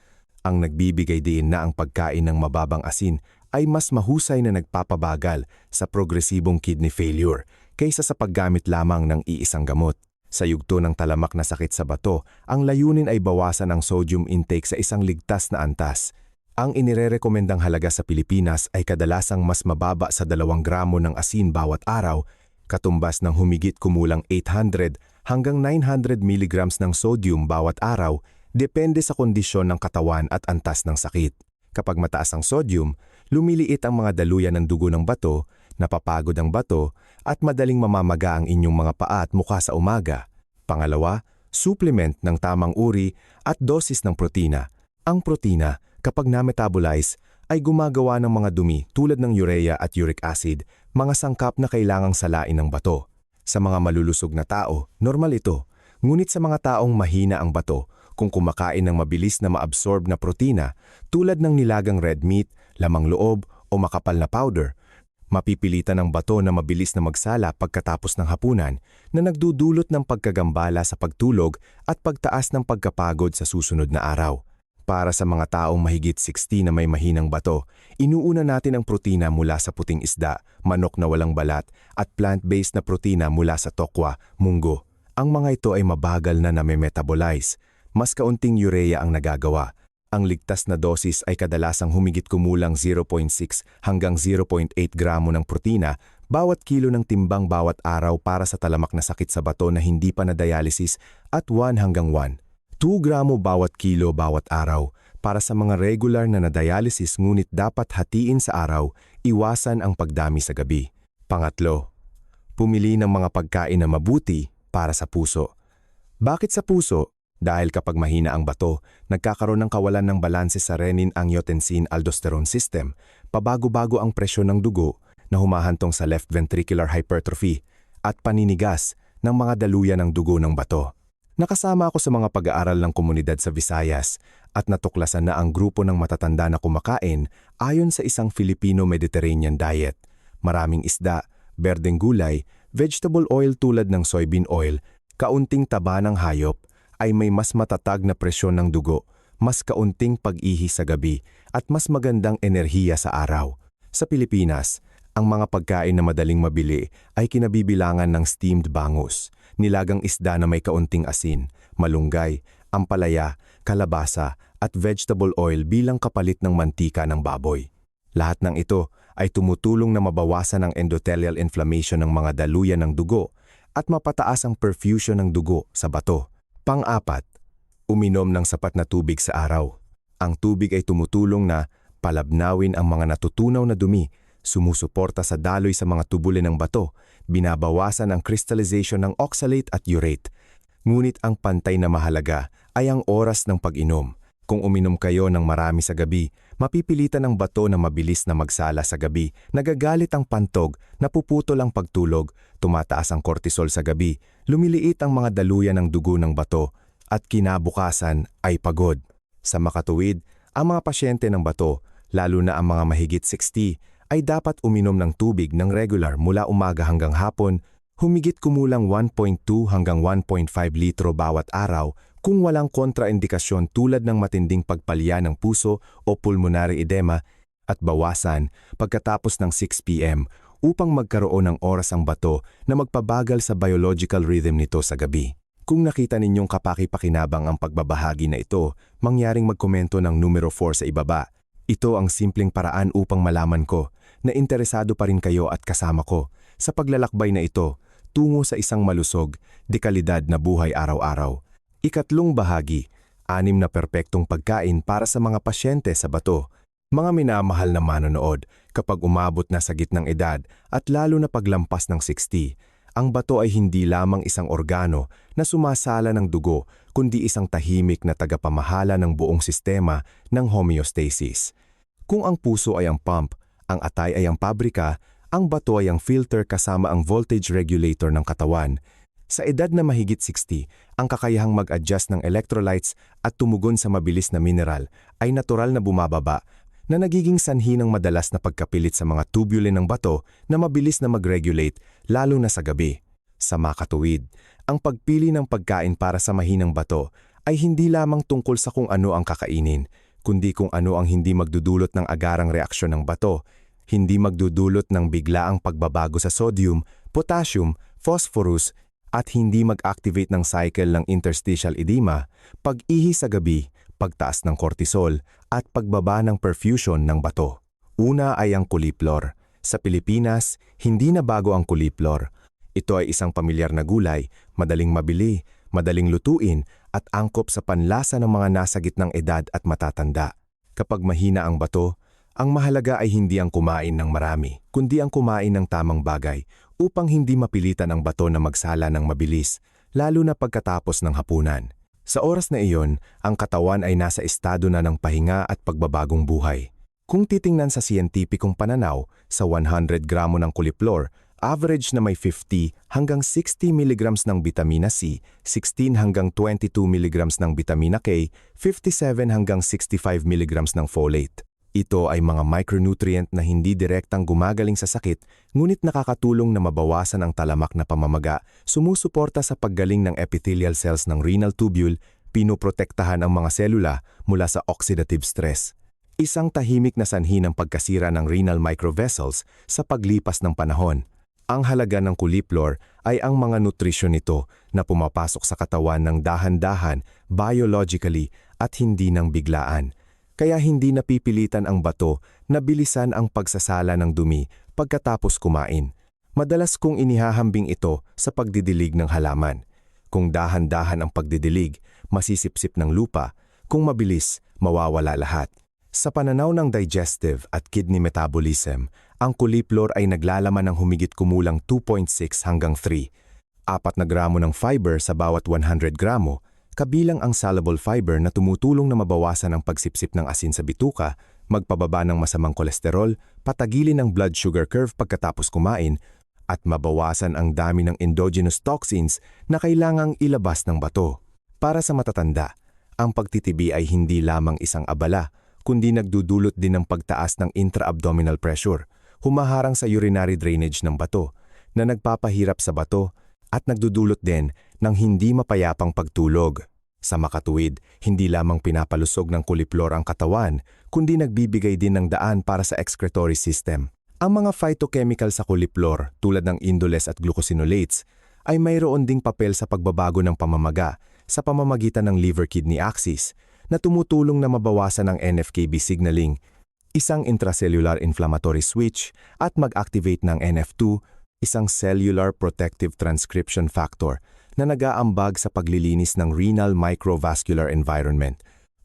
ang nagbibigay diin na ang pagkain ng mababang asin ay mas mahusay na nagpapabagal sa progresibong kidney failure kaysa sa paggamit lamang ng iisang gamot. Sa yugto ng talamak na sakit sa bato, ang layunin ay bawasan ang sodium intake sa isang ligtas na antas. Ang inirerekomendang halaga sa Pilipinas ay kadalasang mas mababa sa 2 gramo ng asin bawat araw, katumbas ng humigit kumulang 800 hanggang 900 milligrams ng sodium bawat araw, depende sa kondisyon ng katawan at antas ng sakit. Kapag mataas ang sodium, lumiliit ang mga daluyan ng dugo ng bato, napapagod ang bato, at madaling mamamaga ang inyong mga paa at mukha sa umaga. Pangalawa, supplement ng tamang uri at dosis ng protina. Ang protina, kapag na-metabolize, ay gumagawa ng mga dumi tulad ng urea at uric acid, mga sangkap na kailangang salain ng bato. Sa mga malulusog na tao, normal ito. Ngunit sa mga taong mahina ang bato, kung kumakain ng mabilis na maabsorb na protina tulad ng nilagang red meat, lamang loob o makapal na powder, mapipilitan ang bato na mabilis na magsala pagkatapos ng hapunan na nagdudulot ng pagkagambala sa pagtulog at pagtaas ng pagkapagod sa susunod na araw. Para sa mga taong mahigit 60 na may mahinang bato, inuuna natin ang protina mula sa puting isda, manok na walang balat, at plant-based na protina mula sa tokwa, munggo. Ang mga ito ay mabagal na name-metabolize. Mas kaunting urea ang nagagawa. Ang ligtas na dosis ay kadalasang humigit kumulang 0.6 hanggang 0.8 gramo ng protina bawat kilo ng timbang bawat araw para sa talamak na sakit sa bato na hindi pa na-dialysis at 1 hanggang 2 gramo bawat kilo bawat araw para sa mga regular na na-dialysis ngunit dapat hatiin sa araw, iwasan ang pagdami sa gabi. Pangatlo, pumili ng mga pagkain na mabuti para sa puso. Bakit sa puso? Dahil kapag mahina ang bato, nagkakaroon ng kawalan ng balanse sa renin-angiotensin-aldosterone system, pabago-bago ang presyon ng dugo na humahantong sa left ventricular hypertrophy at paninigas ng mga daluyan ng dugo ng bato. Nakasama ako sa mga pag-aaral ng komunidad sa Visayas at natuklasan na ang grupo ng matatanda na kumakain ayon sa isang Filipino-Mediterranean diet. Maraming isda, berdeng gulay, vegetable oil tulad ng soybean oil, kaunting taba ng hayop, ay may mas matatag na presyon ng dugo, mas kaunting pag-ihi sa gabi, at mas magandang enerhiya sa araw. Sa Pilipinas, ang mga pagkain na madaling mabili ay kinabibilangan ng steamed bangus, nilagang isda na may kaunting asin, malunggay, ampalaya, kalabasa, at vegetable oil bilang kapalit ng mantika ng baboy. Lahat ng ito ay tumutulong na mabawasan ang endothelial inflammation ng mga daluyan ng dugo at mapataas ang perfusion ng dugo sa bato. Pang-apat, uminom ng sapat na tubig sa araw. Ang tubig ay tumutulong na palabnawin ang mga natutunaw na dumi, sumusuporta sa daloy sa mga tubulin ng bato, binabawasan ang crystallization ng oxalate at urate. Ngunit ang pantay na mahalaga ay ang oras ng pag-inom. Kung uminom kayo ng marami sa gabi, mapipilitan ang bato na mabilis na magsala sa gabi, nagagalit ang pantog, napuputol ang pagtulog, tumataas ang cortisol sa gabi, lumiliit ang mga daluyan ng dugo ng bato, at kinabukasan ay pagod. Sa makatuwid, ang mga pasyente ng bato, lalo na ang mga mahigit 60, ay dapat uminom ng tubig ng regular mula umaga hanggang hapon, humigit kumulang 1.2 hanggang 1.5 litro bawat araw kung walang kontraindikasyon tulad ng matinding pagpalya ng puso o pulmonary edema, at bawasan pagkatapos ng 6 p.m. upang magkaroon ng oras ang bato na magpabagal sa biological rhythm nito sa gabi. Kung nakita ninyong kapaki-pakinabang ang pagbabahagi na ito, mangyaring magkomento ng numero 4 sa ibaba. Ito ang simpleng paraan upang malaman ko na interesado pa rin kayo at kasama ko sa paglalakbay na ito tungo sa isang malusog, dekalidad na buhay araw-araw. Ikatlong bahagi, 6 na perpektong pagkain para sa mga pasyente sa bato. Mga minamahal na manonood, kapag umabot na sa gitnang edad at lalo na paglampas ng 60, ang bato ay hindi lamang isang organo na sumasala ng dugo, kundi isang tahimik na tagapamahala ng buong sistema ng homeostasis. Kung ang puso ay ang pump, ang atay ay ang pabrika, ang bato ay ang filter kasama ang voltage regulator ng katawan. Sa edad na mahigit 60, ang kakayahang mag-adjust ng electrolytes at tumugon sa mabilis na mineral ay natural na bumababa na nagiging sanhi ng madalas na pagkapilit sa mga tubulin ng bato na mabilis na mag-regulate lalo na sa gabi. Sa makatuwid, ang pagpili ng pagkain para sa mahinang bato ay hindi lamang tungkol sa kung ano ang kakainin, kundi kung ano ang hindi magdudulot ng agarang reaksyon ng bato, hindi magdudulot ng biglaang pagbabago sa sodium, potassium, phosphorus, at hindi mag-activate ng cycle ng interstitial edema, pag-ihi sa gabi, pagtaas ng cortisol, at pagbaba ng perfusion ng bato. Una ay ang kuliplor. Sa Pilipinas, hindi na bago ang kuliplor. Ito ay isang pamilyar na gulay, madaling mabili, madaling lutuin, at angkop sa panlasa ng mga nasa gitnang edad at matatanda. Kapag mahina ang bato, ang mahalaga ay hindi ang kumain ng marami, kundi ang kumain ng tamang bagay upang hindi mapilitan ang bato na magsala ng mabilis, lalo na pagkatapos ng hapunan. Sa oras na iyon, ang katawan ay nasa estado na ng pahinga at pagbabagong buhay. Kung titingnan sa siyentipikong pananaw, sa 100 gramo ng kuliplor, average na may 50 hanggang 60 mg ng vitamina C, 16 hanggang 22 mg ng vitamina K, 57 hanggang 65 mg ng folate. Ito ay mga micronutrient na hindi direktang gumagaling sa sakit, ngunit nakakatulong na mabawasan ang talamak na pamamaga, sumusuporta sa paggaling ng epithelial cells ng renal tubule, pinoprotektahan ang mga selula mula sa oxidative stress. Isang tahimik na sanhi ng pagkasira ng renal microvessels sa paglipas ng panahon. Ang halaga ng kuliplor ay ang mga nutrisyon nito na pumapasok sa katawan ng dahan-dahan, biologically at hindi ng biglaan. Kaya hindi napipilitan ang bato na bilisan ang pagsasala ng dumi pagkatapos kumain. Madalas kong inihahambing ito sa pagdidilig ng halaman. Kung dahan-dahan ang pagdidilig, masisipsip ng lupa. Kung mabilis, mawawala lahat. Sa pananaw ng digestive at kidney metabolism, ang kuliplor ay naglalaman ng humigit kumulang 2.6 hanggang 3. 4 na gramo ng fiber sa bawat 100 gramo, kabilang ang soluble fiber na tumutulong na mabawasan ang pagsipsip ng asin sa bituka, magpababa ng masamang kolesterol, patagilin ang blood sugar curve pagkatapos kumain, at mabawasan ang dami ng endogenous toxins na kailangang ilabas ng bato. Para sa matatanda, ang pagtitibi ay hindi lamang isang abala, kundi nagdudulot din ng pagtaas ng intra-abdominal pressure, humaharang sa urinary drainage ng bato, na nagpapahirap sa bato at nagdudulot din ng hindi mapayapang pagtulog. Sa makatuwid, hindi lamang pinapalusog ng kuliplor ang katawan, kundi nagbibigay din ng daan para sa excretory system. Ang mga phytochemical sa kuliplor tulad ng indoles at glucosinolates ay mayroon ding papel sa pagbabago ng pamamaga sa pamamagitan ng liver-kidney axis na tumutulong na mabawasan ang NF-kB signaling, isang intracellular inflammatory switch at mag-activate ng NF2, isang cellular protective transcription factor na nag-aambag sa paglilinis ng renal microvascular environment.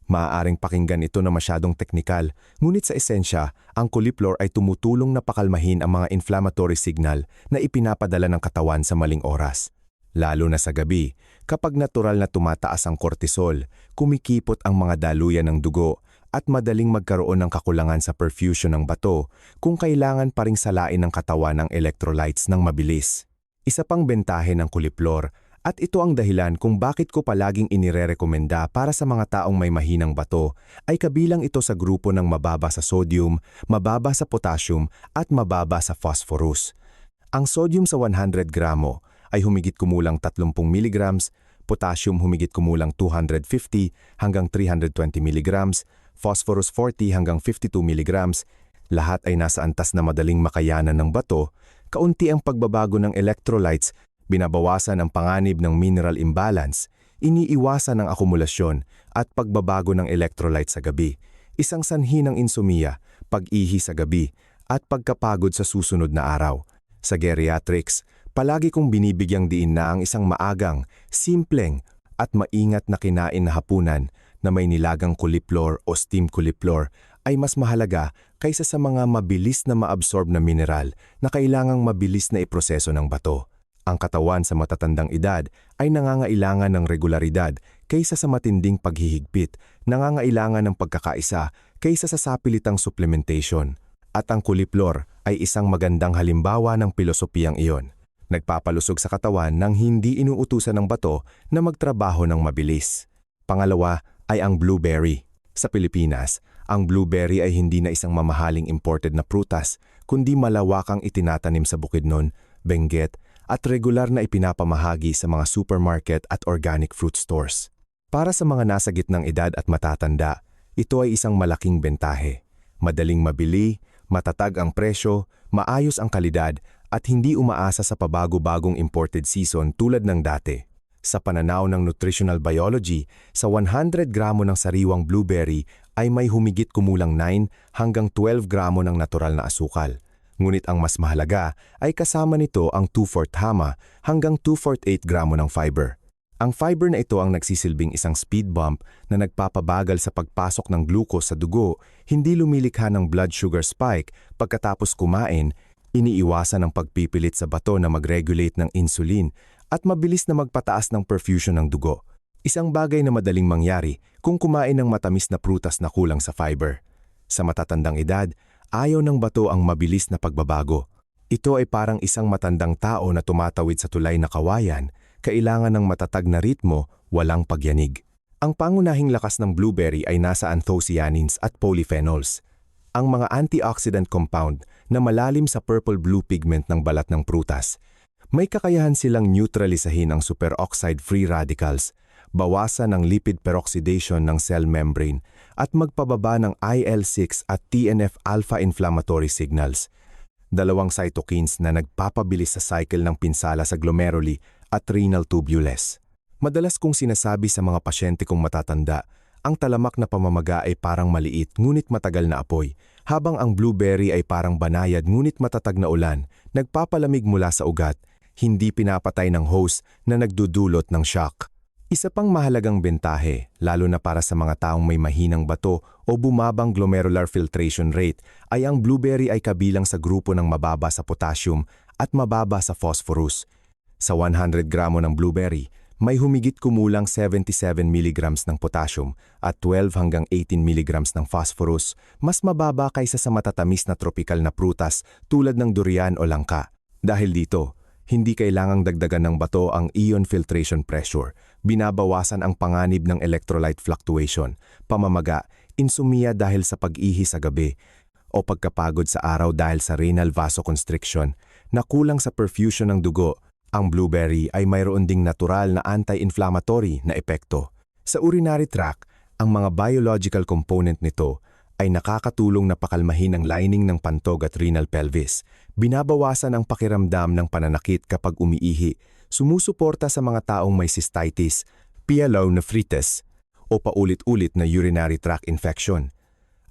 Maaaring pakinggan ito na masyadong teknikal, ngunit sa esensya, ang kuliplor ay tumutulong na pakalmahin ang mga inflammatory signal na ipinapadala ng katawan sa maling oras. Lalo na sa gabi, kapag natural na tumataas ang cortisol, kumikipot ang mga daluyan ng dugo at madaling magkaroon ng kakulangan sa perfusion ng bato kung kailangan pa ring salain ng katawan ng electrolytes ng mabilis. Isa pang bentahe ng kuliplor, at ito ang dahilan kung bakit ko palaging inirerekomenda para sa mga taong may mahinang bato, ay kabilang ito sa grupo ng mababa sa sodium, mababa sa potassium at mababa sa phosphorus. Ang sodium sa 100 gramo ay humigit kumulang 30 mg, potassium humigit kumulang 250 hanggang 320 mg, phosphorus 40 hanggang 52 mg. Lahat ay nasa antas na madaling makayanan ng bato, kaunti ang pagbabago ng electrolytes, binabawasan ang panganib ng mineral imbalance, iniiwasan ang akumulasyon at pagbabago ng electrolyte sa gabi, isang sanhi ng insomnia, pag-ihi sa gabi, at pagkapagod sa susunod na araw. Sa geriatrics, palagi kong binibigyang diin na ang isang maagang, simpleng, at maingat na kinain na hapunan na may nilagang kuliplor o steam kuliplor ay mas mahalaga kaysa sa mga mabilis na maabsorb na mineral na kailangang mabilis na iproseso ng bato. Ang katawan sa matatandang edad ay nangangailangan ng regularidad kaysa sa matinding paghihigpit, nangangailangan ng pagkakaisa kaysa sa sapilitang supplementation. At ang kuliplor ay isang magandang halimbawa ng pilosopiyang iyon. Nagpapalusog sa katawan nang hindi inuutusan ng bato na magtrabaho ng mabilis. Pangalawa ay ang blueberry. Sa Pilipinas, ang blueberry ay hindi na isang mamahaling imported na prutas, kundi malawakang itinatanim sa Bukidnon, Benguet, at regular na ipinapamahagi sa mga supermarket at organic fruit stores. Para sa mga nasa gitnang edad at matatanda, ito ay isang malaking bentahe. Madaling mabili, matatag ang presyo, maayos ang kalidad, at hindi umaasa sa pabago-bagong imported season tulad ng dati. Sa pananaw ng nutritional biology, sa 100 gramo ng sariwang blueberry ay may humigit kumulang 9 hanggang 12 gramo ng natural na asukal. Ngunit ang mas mahalaga ay kasama nito ang 2/4 hama hanggang 2/4 gramo ng fiber. Ang fiber na ito ang nagsisilbing isang speed bump na nagpapabagal sa pagpasok ng glucose sa dugo, hindi lumilikha ng blood sugar spike pagkatapos kumain, iniiwasan ang pagpipilit sa bato na mag-regulate ng insulin at mabilis na magpataas ng perfusion ng dugo. Isang bagay na madaling mangyari kung kumain ng matamis na prutas na kulang sa fiber. Sa matatandang edad, ayaw ng bato ang mabilis na pagbabago. Ito ay parang isang matandang tao na tumatawid sa tulay na kawayan, kailangan ng matatag na ritmo, walang pagyanig. Ang pangunahing lakas ng blueberry ay nasa anthocyanins at polyphenols, ang mga antioxidant compound na malalim sa purple-blue pigment ng balat ng prutas. May kakayahan silang neutralisahin ang superoxide free radicals, bawasan ang lipid peroxidation ng cell membrane, at magpababa ng IL-6 at TNF-alpha inflammatory signals. Dalawang cytokines na nagpapabilis sa cycle ng pinsala sa glomeruli at renal tubules. Madalas kong sinasabi sa mga pasyente kong matatanda, ang talamak na pamamaga ay parang maliit ngunit matagal na apoy, habang ang blueberry ay parang banayad ngunit matatag na ulan, nagpapalamig mula sa ugat, hindi pinapatay ng host na nagdudulot ng shock. Isa pang mahalagang bentahe, lalo na para sa mga taong may mahinang bato o bumabang glomerular filtration rate, ay ang blueberry ay kabilang sa grupo ng mababa sa potassium at mababa sa phosphorus. Sa 100 gramo ng blueberry, may humigit kumulang 77 mg ng potassium at 12 hanggang 18 mg ng phosphorus, mas mababa kaysa sa matatamis na tropikal na prutas tulad ng durian o langka. Dahil dito, hindi kailangang dagdagan ng bato ang ion filtration pressure, binabawasan ang panganib ng electrolyte fluctuation, pamamaga, insomnia dahil sa pag-ihi sa gabi, o pagkapagod sa araw dahil sa renal vasoconstriction, na kulang sa perfusion ng dugo. Ang blueberry ay mayroon ding natural na anti-inflammatory na epekto. Sa urinary tract, ang mga biological component nito ay nakakatulong na pakalmahin ang lining ng pantog at renal pelvis, binabawasan ang pakiramdam ng pananakit kapag umiihi, sumusuporta sa mga taong may cystitis, pyelonephritis, o paulit-ulit na urinary tract infection.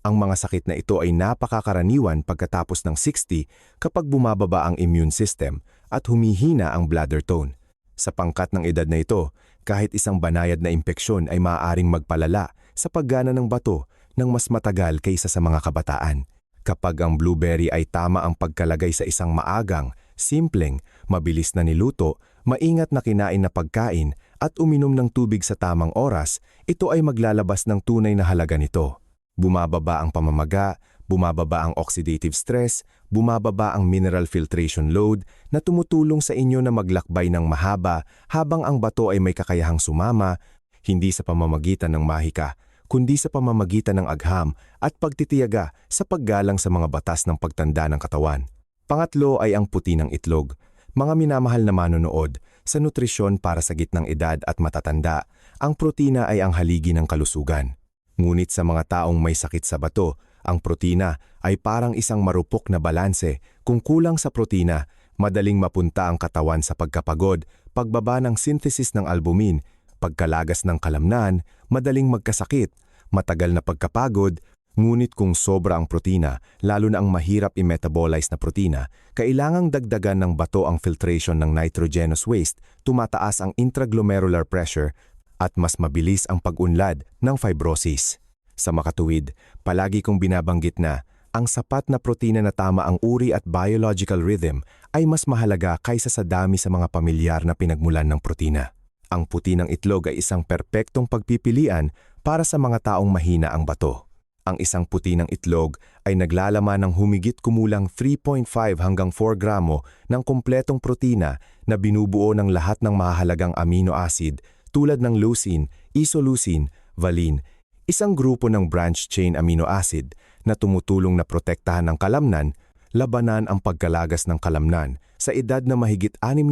Ang mga sakit na ito ay napakakaraniwan pagkatapos ng 60 kapag bumababa ang immune system at humihina ang bladder tone. Sa pangkat ng edad na ito, kahit isang banayad na impeksyon ay maaaring magpalala sa paggana ng bato ng mas matagal kaysa sa mga kabataan. Kapag ang blueberry ay tama ang pagkalagay sa isang maagang, simpleng, mabilis na niluto, maingat na kinain na pagkain at uminom ng tubig sa tamang oras, ito ay maglalabas ng tunay na halaga nito. Bumababa ang pamamaga, bumababa ang oxidative stress, bumababa ang mineral filtration load na tumutulong sa inyo na maglakbay ng mahaba habang ang bato ay may kakayahang sumama, hindi sa pamamagitan ng mahika, kundi sa pamamagitan ng agham at pagtitiyaga sa paggalang sa mga batas ng pagtanda ng katawan. Pangatlo ay ang puti ng itlog. Mga minamahal na manonood, sa nutrisyon para sa gitnang edad at matatanda, ang protina ay ang haligi ng kalusugan. Ngunit sa mga taong may sakit sa bato, ang protina ay parang isang marupok na balanse. Kung kulang sa protina, madaling mapunta ang katawan sa pagkapagod, pagbaba ng synthesis ng albumin, pagkalagas ng kalamnan, madaling magkasakit, matagal na pagkapagod. Ngunit kung sobra ang protina, lalo na ang mahirap i-metabolize na protina, kailangang dagdagan ng bato ang filtration ng nitrogenous waste, tumataas ang intraglomerular pressure, at mas mabilis ang pag-unlad ng fibrosis. Sa makatuwid, palagi kong binabanggit na ang sapat na protina na tama ang uri at biological rhythm ay mas mahalaga kaysa sa dami sa mga pamilyar na pinagmulan ng protina. Ang puti ng itlog ay isang perpektong pagpipilian para sa mga taong mahina ang bato. Ang isang puti ng itlog ay naglalaman ng humigit kumulang 3.5 hanggang 4 gramo ng kumpletong protina na binubuo ng lahat ng mahahalagang amino acid tulad ng leucine, isoleucine, valine, isang grupo ng branch-chain amino acid na tumutulong na protektahan ang kalamnan, labanan ang pagkalagas ng kalamnan sa edad na mahigit 60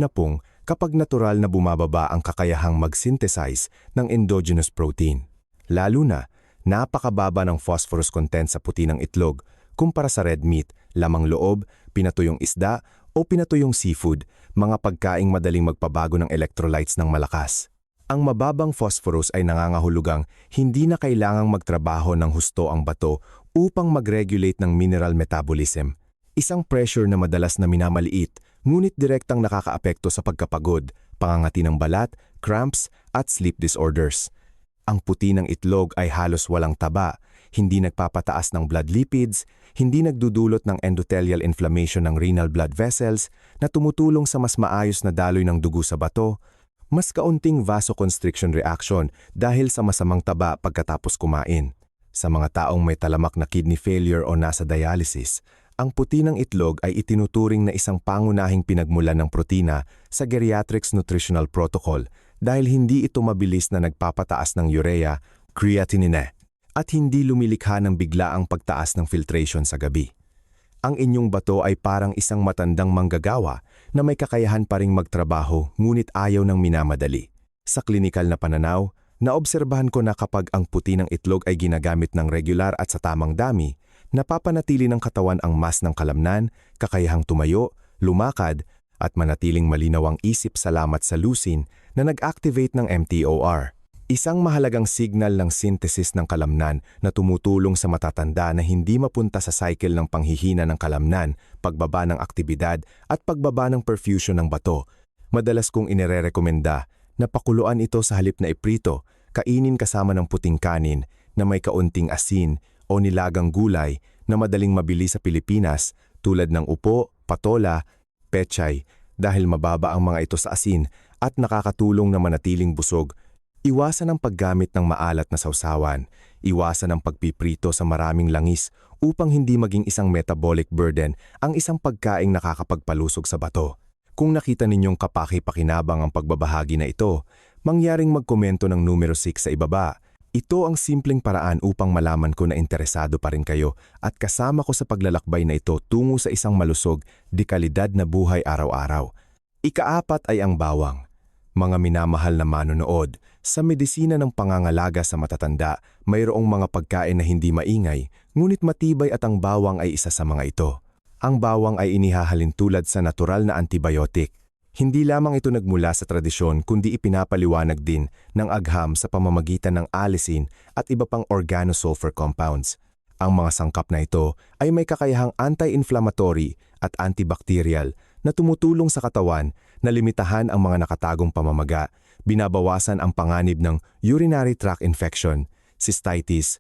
kapag natural na bumababa ang kakayahang mag-synthesize ng endogenous protein. Lalo na, napakababa ng phosphorus content sa puti ng itlog kumpara sa red meat, lamang loob, pinatuyong isda o pinatuyong seafood, mga pagkaing madaling magpabago ng electrolytes ng malakas. Ang mababang phosphorus ay nangangahulugang hindi na kailangang magtrabaho ng husto ang bato upang mag-regulate ng mineral metabolism. Isang pressure na madalas na minamaliit, ngunit direktang nakakaapekto sa pagkapagod, pangangati ng balat, cramps, at sleep disorders. Ang puti ng itlog ay halos walang taba, hindi nagpapataas ng blood lipids, hindi nagdudulot ng endothelial inflammation ng renal blood vessels na tumutulong sa mas maayos na daloy ng dugo sa bato, mas kaunting vasoconstriction reaction dahil sa masamang taba pagkatapos kumain. Sa mga taong may talamak na kidney failure o nasa dialysis, ang puti ng itlog ay itinuturing na isang pangunahing pinagmulan ng protina sa Geriatrics Nutritional Protocol dahil hindi ito mabilis na nagpapataas ng urea, creatinine, at hindi lumilikha ng biglaang pagtaas ng filtration sa gabi. Ang inyong bato ay parang isang matandang manggagawa na may kakayahan pa ring magtrabaho ngunit ayaw ng minamadali. Sa klinikal na pananaw, naobserbahan ko na kapag ang puti ng itlog ay ginagamit ng regular at sa tamang dami, napapanatili ng katawan ang mas ng kalamnan, kakayahang tumayo, lumakad, at manatiling malinaw ang isip salamat sa leucine na nag-activate ng mTOR. Isang mahalagang signal ng synthesis ng kalamnan na tumutulong sa matatanda na hindi mapunta sa cycle ng panghihina ng kalamnan, pagbaba ng aktibidad at pagbaba ng perfusion ng bato. Madalas kong inirerekomenda na pakuluan ito sa halip na iprito, kainin kasama ng puting kanin na may kaunting asin o nilagang gulay na madaling mabili sa Pilipinas tulad ng upo, patola, pechay dahil mababa ang mga ito sa asin at nakakatulong na manatiling busog. Iwasan ang paggamit ng maalat na sausawan, iwasan ang pagpiprito sa maraming langis upang hindi maging isang metabolic burden ang isang pagkaing nakakapagpalusog sa bato. Kung nakita ninyong kapaki-pakinabang ang pagbabahagi na ito, mangyaring magkomento ng numero 6 sa ibaba. Ito ang simpleng paraan upang malaman ko na interesado pa rin kayo at kasama ko sa paglalakbay na ito tungo sa isang malusog, dekalidad na buhay araw-araw. Ika-4 ay ang bawang. Mga minamahal na manonood, sa medisina ng pangangalaga sa matatanda, mayroong mga pagkain na hindi maingay, ngunit matibay at ang bawang ay isa sa mga ito. Ang bawang ay inihahalin tulad sa natural na antibiotic. Hindi lamang ito nagmula sa tradisyon kundi ipinapaliwanag din ng agham sa pamamagitan ng alisin at iba pang organosulfur compounds. Ang mga sangkap na ito ay may kakayahang anti-inflammatory at antibacterial na tumutulong sa katawan na limitahan ang mga nakatagong pamamaga, binabawasan ang panganib ng urinary tract infection, cystitis,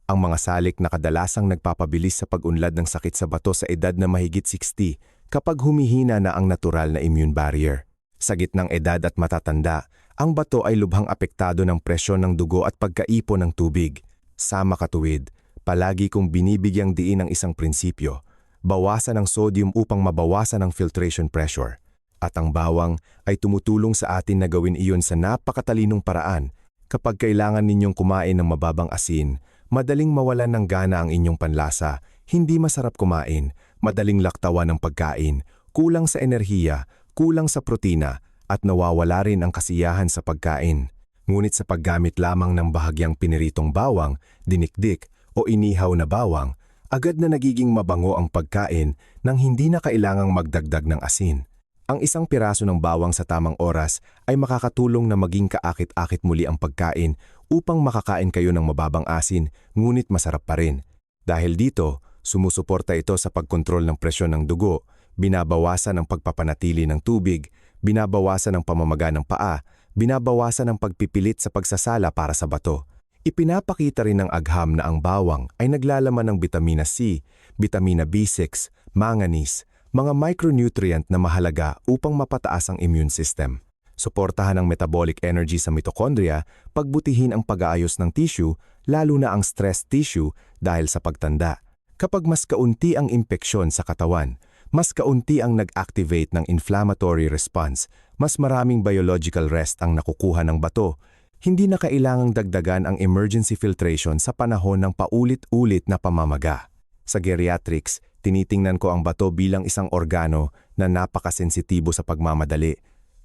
ang mga salik na kadalasang nagpapabilis sa pag-unlad ng sakit sa bato sa edad na mahigit 60 kapag humihina na ang natural na immune barrier. Sa gitnang edad at matatanda, ang bato ay lubhang apektado ng presyon ng dugo at pagkaipon ng tubig. Sa makatuwid, palagi kong binibigyang diin ang isang prinsipyo, bawasan ang sodium upang mabawasan ang filtration pressure. At ang bawang ay tumutulong sa atin na gawin iyon sa napakatalinong paraan. Kapag kailangan ninyong kumain ng mababang asin, madaling mawalan ng gana ang inyong panlasa, hindi masarap kumain, madaling laktawan ng pagkain, kulang sa enerhiya, kulang sa protina, at nawawala rin ang kasiyahan sa pagkain. Ngunit sa paggamit lamang ng bahagyang piniritong bawang, dinikdik, o inihaw na bawang, agad na nagiging mabango ang pagkain nang hindi na kailangang magdagdag ng asin. Ang isang piraso ng bawang sa tamang oras ay makakatulong na maging kaakit-akit muli ang pagkain upang makakain kayo ng mababang asin ngunit masarap pa rin. Dahil dito, sumusuporta ito sa pagkontrol ng presyon ng dugo, binabawasan ang pagpapanatili ng tubig, binabawasan ang pamamaga ng paa, binabawasan ang pagpipilit sa pagsasala para sa bato. Ipinapakita rin ng agham na ang bawang ay naglalaman ng vitamina C, vitamina B6, manganese, mga micronutrient na mahalaga upang mapataas ang immune system. Suportahan ang metabolic energy sa mitochondria, pagbutihin ang pag-aayos ng tissue, lalo na ang stress tissue dahil sa pagtanda. Kapag mas kaunti ang impeksyon sa katawan, mas kaunti ang nag-activate ng inflammatory response, mas maraming biological rest ang nakukuha ng bato. Hindi na kailangang dagdagan ang emergency filtration sa panahon ng paulit-ulit na pamamaga. Sa geriatrics, tinitingnan ko ang bato bilang isang organo na napakasensitibo sa pagmamadali.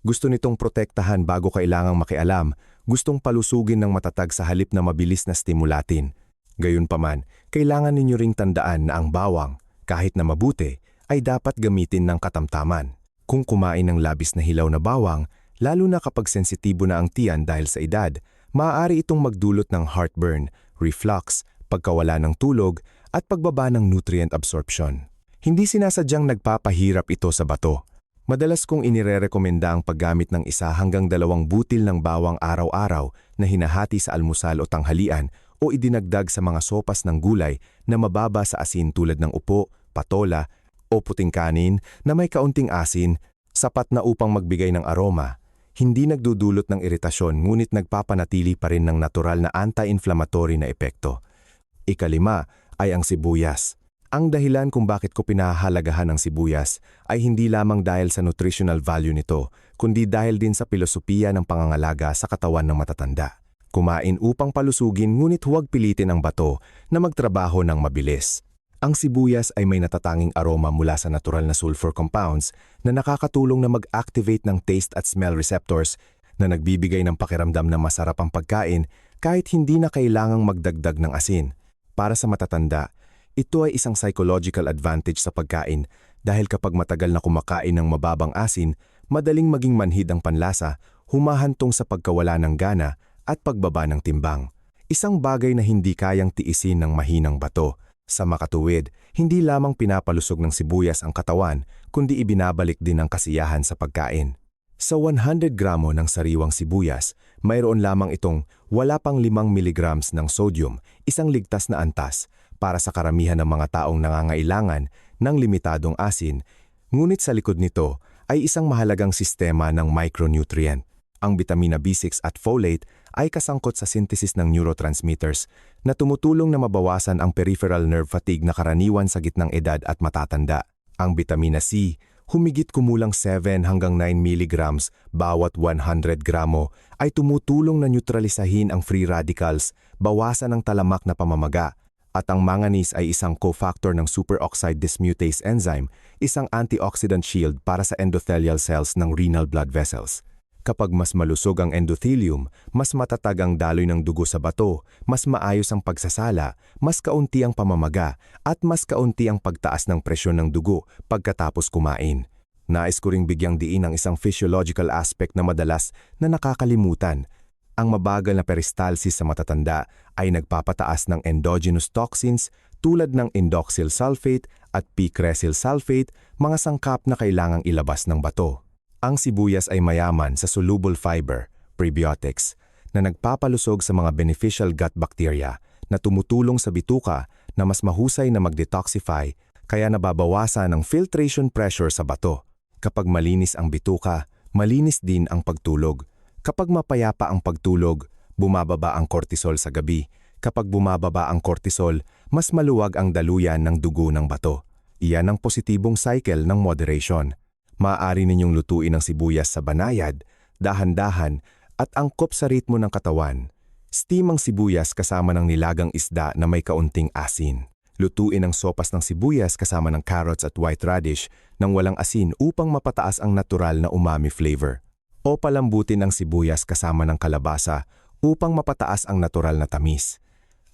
Gusto nitong protektahan bago kailangang makialam, gustong palusugin ng matatag sa halip na mabilis na stimulatin. Gayunpaman, kailangan ninyo ring tandaan na ang bawang, kahit na mabuti, ay dapat gamitin ng katamtaman. Kung kumain ng labis na hilaw na bawang, lalo na kapag sensitibo na ang tiyan dahil sa edad, maaari itong magdulot ng heartburn, reflux, pagkawala ng tulog, at pagbaba ng nutrient absorption. Hindi sinasadyang nagpapahirap ito sa bato. Madalas kong inirerekomenda ang paggamit ng 1 hanggang 2 butil ng bawang araw-araw na hinahati sa almusal o tanghalian o idinagdag sa mga sopas ng gulay na mababa sa asin tulad ng upo, patola, o puting kanin na may kaunting asin, sapat na upang magbigay ng aroma. Hindi nagdudulot ng iritasyon ngunit nagpapanatili pa rin ng natural na anti-inflammatory na epekto. Ikalima ay ang sibuyas. Ang dahilan kung bakit ko pinahahalagahan ang sibuyas ay hindi lamang dahil sa nutritional value nito, kundi dahil din sa pilosopiya ng pangangalaga sa katawan ng matatanda. Kumain upang palusugin ngunit huwag pilitin ang bato na magtrabaho ng mabilis. Ang sibuyas ay may natatanging aroma mula sa natural na sulfur compounds na nakakatulong na mag-activate ng taste at smell receptors na nagbibigay ng pakiramdam na masarap ang pagkain kahit hindi na kailangang magdagdag ng asin. Para sa matatanda, ito ay isang psychological advantage sa pagkain dahil kapag matagal na kumakain ng mababang asin, madaling maging manhid ang panlasa, humahantong sa pagkawala ng gana at pagbaba ng timbang. Isang bagay na hindi kayang tiisin ng mahinang bato. Sa makatuwid, hindi lamang pinapalusog ng sibuyas ang katawan, kundi ibinabalik din ang kasiyahan sa pagkain. Sa 100 gramo ng sariwang sibuyas, mayroon lamang itong wala pang 5 milligrams ng sodium, isang ligtas na antas para sa karamihan ng mga taong nangangailangan ng limitadong asin, ngunit sa likod nito ay isang mahalagang sistema ng micronutrient. Ang vitamina B6 at folate ay kasangkot sa synthesis ng neurotransmitters na tumutulong na mabawasan ang peripheral nerve fatigue na karaniwan sa gitnang edad at matatanda. Ang vitamina C, humigit kumulang 7 hanggang 9 milligrams bawat 100 gramo, ay tumutulong na neutralisahin ang free radicals, bawasan ang talamak na pamamaga. At ang manganese ay isang cofactor ng superoxide dismutase enzyme, isang antioxidant shield para sa endothelial cells ng renal blood vessels. Kapag mas malusog ang endothelium, mas matatag ang daloy ng dugo sa bato, mas maayos ang pagsasala, mas kaunti ang pamamaga, at mas kaunti ang pagtaas ng presyon ng dugo pagkatapos kumain. Nais ko ring bigyang diin ang isang physiological aspect na madalas na nakakalimutan. Ang mabagal na peristalsis sa matatanda ay nagpapataas ng endogenous toxins tulad ng indoxyl sulfate at p-cresyl sulfate, mga sangkap na kailangang ilabas ng bato. Ang sibuyas ay mayaman sa soluble fiber, prebiotics, na nagpapalusog sa mga beneficial gut bacteria na tumutulong sa bituka na mas mahusay na mag-detoxify, kaya nababawasan ang filtration pressure sa bato. Kapag malinis ang bituka, malinis din ang pagtulog. Kapag mapayapa ang pagtulog, bumababa ang cortisol sa gabi. Kapag bumababa ang cortisol, mas maluwag ang daluyan ng dugo ng bato. Iyan ang positibong cycle ng moderation. Maaari ninyong lutuin ang sibuyas sa banayad, dahan-dahan, at angkop sa ritmo ng katawan. Steam ang sibuyas kasama ng nilagang isda na may kaunting asin. Lutuin ang sopas ng sibuyas kasama ng carrots at white radish nang walang asin upang mapataas ang natural na umami flavor. O palambutin ang sibuyas kasama ng kalabasa upang mapataas ang natural na tamis.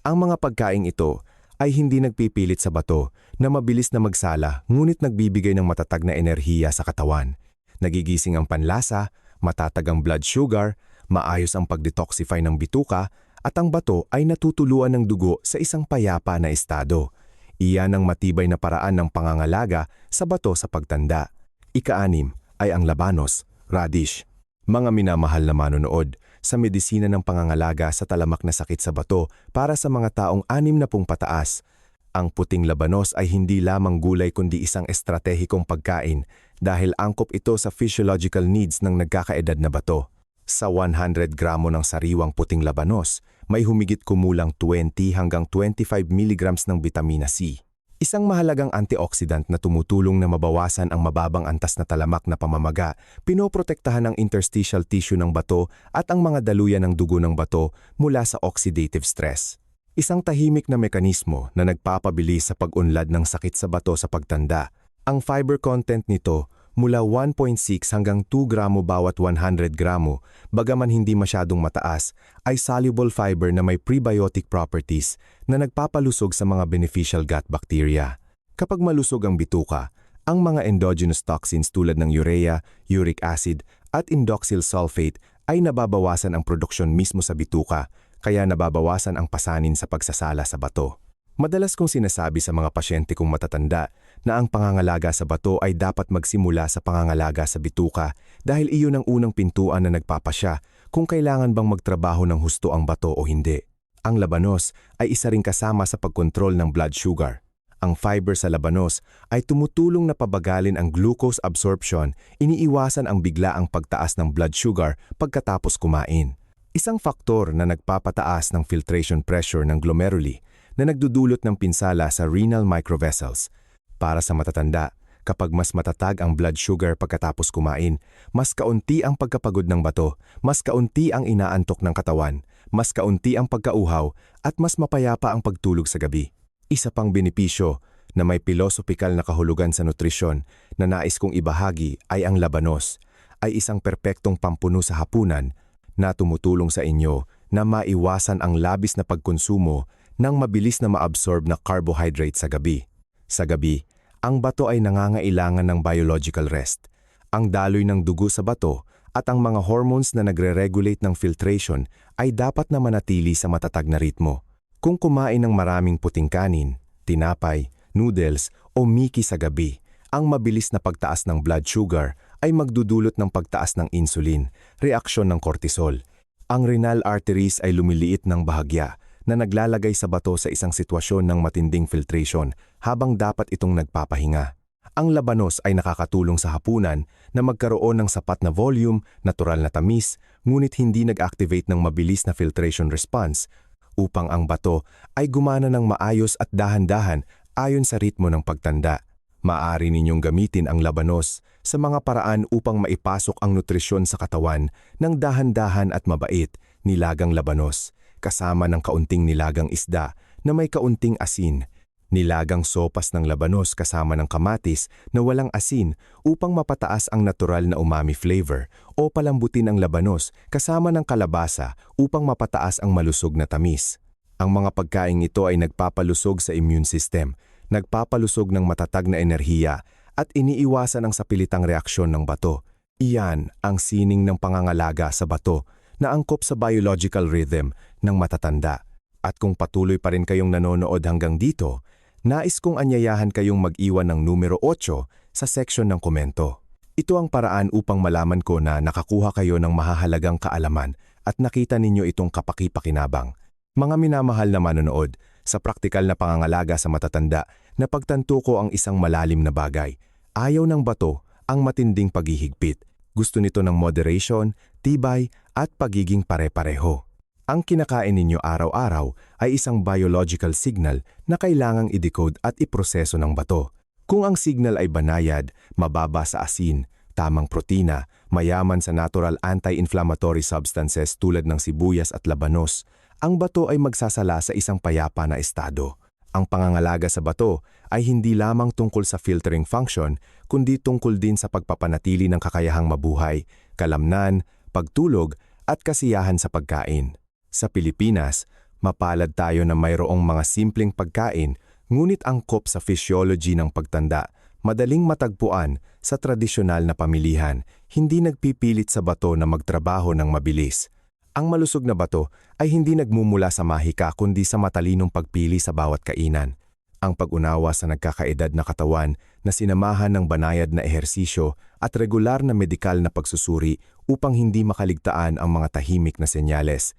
Ang mga pagkaing ito ay hindi nagpipilit sa bato na mabilis na magsala ngunit nagbibigay ng matatag na enerhiya sa katawan. Nagigising ang panlasa, matatag ang blood sugar, maayos ang pag-detoxify ng bituka, at ang bato ay natutuluan ng dugo sa isang payapa na estado. Iyan ang matibay na paraan ng pangangalaga sa bato sa pagtanda. Ika-6 ay ang labanos, radish. Mga minamahal na manonood, sa medisina ng pangangalaga sa talamak na sakit sa bato para sa mga taong 60 pataas, ang puting labanos ay hindi lamang gulay kundi isang estratehikong pagkain dahil angkop ito sa physiological needs ng nagkakaedad na bato. Sa 100 gramo ng sariwang puting labanos, may humigit kumulang 20 hanggang 25 milligrams ng vitamina C. Isang mahalagang antioxidant na tumutulong na mabawasan ang mababang antas na talamak na pamamaga, pinoprotektahan ang interstitial tissue ng bato at ang mga daluyan ng dugo ng bato mula sa oxidative stress. Isang tahimik na mekanismo na nagpapabilis sa pag-unlad ng sakit sa bato sa pagtanda. Ang fiber content nito mula 1.6 hanggang 2 gramo bawat 100 gramo, bagaman hindi masyadong mataas, ay soluble fiber na may prebiotic properties na nagpapalusog sa mga beneficial gut bacteria. Kapag malusog ang bituka, ang mga endogenous toxins tulad ng urea, uric acid, at indoxyl sulfate ay nababawasan ang produksyon mismo sa bituka, kaya nababawasan ang pasanin sa pagsasala sa bato. Madalas kong sinasabi sa mga pasyente kong matatanda na ang pangangalaga sa bato ay dapat magsimula sa pangangalaga sa bituka dahil iyon ang unang pintuan na nagpapasya kung kailangan bang magtrabaho ng husto ang bato o hindi. Ang labanos ay isa ring kasama sa pagkontrol ng blood sugar. Ang fiber sa labanos ay tumutulong na pabagalin ang glucose absorption, iniiwasan ang biglaang pagtaas ng blood sugar pagkatapos kumain. Isang faktor na nagpapataas ng filtration pressure ng glomeruli na nagdudulot ng pinsala sa renal microvessels. Para sa matatanda, kapag mas matatag ang blood sugar pagkatapos kumain, mas kaunti ang pagkapagod ng bato, mas kaunti ang inaantok ng katawan, mas kaunti ang pagkauhaw, at mas mapayapa ang pagtulog sa gabi. Isa pang benepisyo na may philosophical na kahulugan sa nutrisyon na nais kong ibahagi ay ang labanos, ay isang perpektong pampuno sa hapunan na tumutulong sa inyo na maiwasan ang labis na pagkonsumo ng mabilis na maabsorb na carbohydrate sa gabi. Sa gabi, ang bato ay nangangailangan ng biological rest. Ang daloy ng dugo sa bato at ang mga hormones na nagre-regulate ng filtration ay dapat na manatili sa matatag na ritmo. Kung kumain ng maraming puting kanin, tinapay, noodles o miki sa gabi, ang mabilis na pagtaas ng blood sugar ay magdudulot ng pagtaas ng insulin, reaksyon ng cortisol. Ang renal arteries ay lumiliit ng bahagya na naglalagay sa bato sa isang sitwasyon ng matinding filtration habang dapat itong nagpapahinga. Ang labanos ay nakakatulong sa hapunan na magkaroon ng sapat na volume, natural na tamis, ngunit hindi nag-activate ng mabilis na filtration response upang ang bato ay gumana ng maayos at dahan-dahan ayon sa ritmo ng pagtanda. Maaari ninyong gamitin ang labanos sa mga paraan upang maipasok ang nutrisyon sa katawan ng dahan-dahan at mabait, nilagang labanos, kasama ng kaunting nilagang isda na may kaunting asin, Nilagang sopas ng labanos kasama ng kamatis na walang asin upang mapataas ang natural na umami flavor o palambutin ang labanos kasama ng kalabasa upang mapataas ang malusog na tamis. Ang mga pagkaing ito ay nagpapalusog sa immune system, nagpapalusog ng matatag na enerhiya at iniiwasan ang sapilitang reaksyon ng bato. Iyan ang sining ng pangangalaga sa bato na angkop sa biological rhythm ng matatanda. At kung patuloy pa rin kayong nanonood hanggang dito, nais kong anyayahan kayong mag-iwan ng numero 8 sa section ng komento. Ito ang paraan upang malaman ko na nakakuha kayo ng mahahalagang kaalaman at nakita ninyo itong kapaki-pakinabang. Mga minamahal na manonood, sa praktikal na pangangalaga sa matatanda, napagtanto ko ang isang malalim na bagay. Ayaw ng bato ang matinding paghihigpit. Gusto nito ng moderation, tibay at pagiging pare-pareho. Ang kinakain ninyo araw-araw ay isang biological signal na kailangang i-decode at iproseso ng bato. Kung ang signal ay banayad, mababa sa asin, tamang protina, mayaman sa natural anti-inflammatory substances tulad ng sibuyas at labanos, ang bato ay magsasala sa isang payapa na estado. Ang pangangalaga sa bato ay hindi lamang tungkol sa filtering function, kundi tungkol din sa pagpapanatili ng kakayahang mabuhay, kalamnan, pagtulog at kasiyahan sa pagkain. Sa Pilipinas, mapalad tayo na mayroong mga simpleng pagkain, ngunit angkop sa physiology ng pagtanda, madaling matagpuan sa tradisyonal na pamilihan, hindi nagpipilit sa bato na magtrabaho ng mabilis. Ang malusog na bato ay hindi nagmumula sa mahika kundi sa matalinong pagpili sa bawat kainan. Ang pag-unawa sa nagkakaedad na katawan na sinamahan ng banayad na ehersisyo at regular na medikal na pagsusuri upang hindi makaligtaan ang mga tahimik na senyales.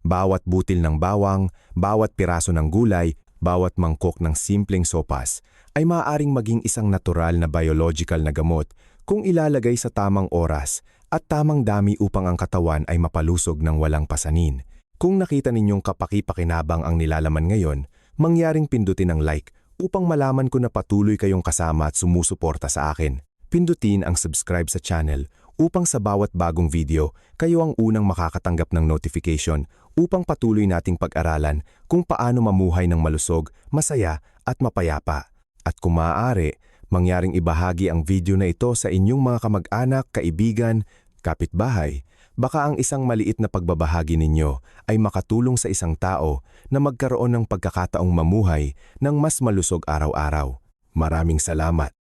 Bawat butil ng bawang, bawat piraso ng gulay, bawat mangkok ng simpleng sopas ay maaaring maging isang natural na biological na gamot kung ilalagay sa tamang oras at tamang dami upang ang katawan ay mapalusog ng walang pasanin. Kung nakita ninyong kapaki-pakinabang ang nilalaman ngayon, mangyaring pindutin ang like upang malaman ko na patuloy kayong kasama at sumusuporta sa akin. Pindutin ang subscribe sa channel upang sa bawat bagong video, kayo ang unang makakatanggap ng notification upang patuloy nating pag-aralan kung paano mamuhay ng malusog, masaya at mapayapa. At kung maaari, mangyaring ibahagi ang video na ito sa inyong mga kamag-anak, kaibigan, kapitbahay. Baka ang isang maliit na pagbabahagi ninyo ay makatulong sa isang tao na magkaroon ng pagkakataong mamuhay ng mas malusog araw-araw. Maraming salamat.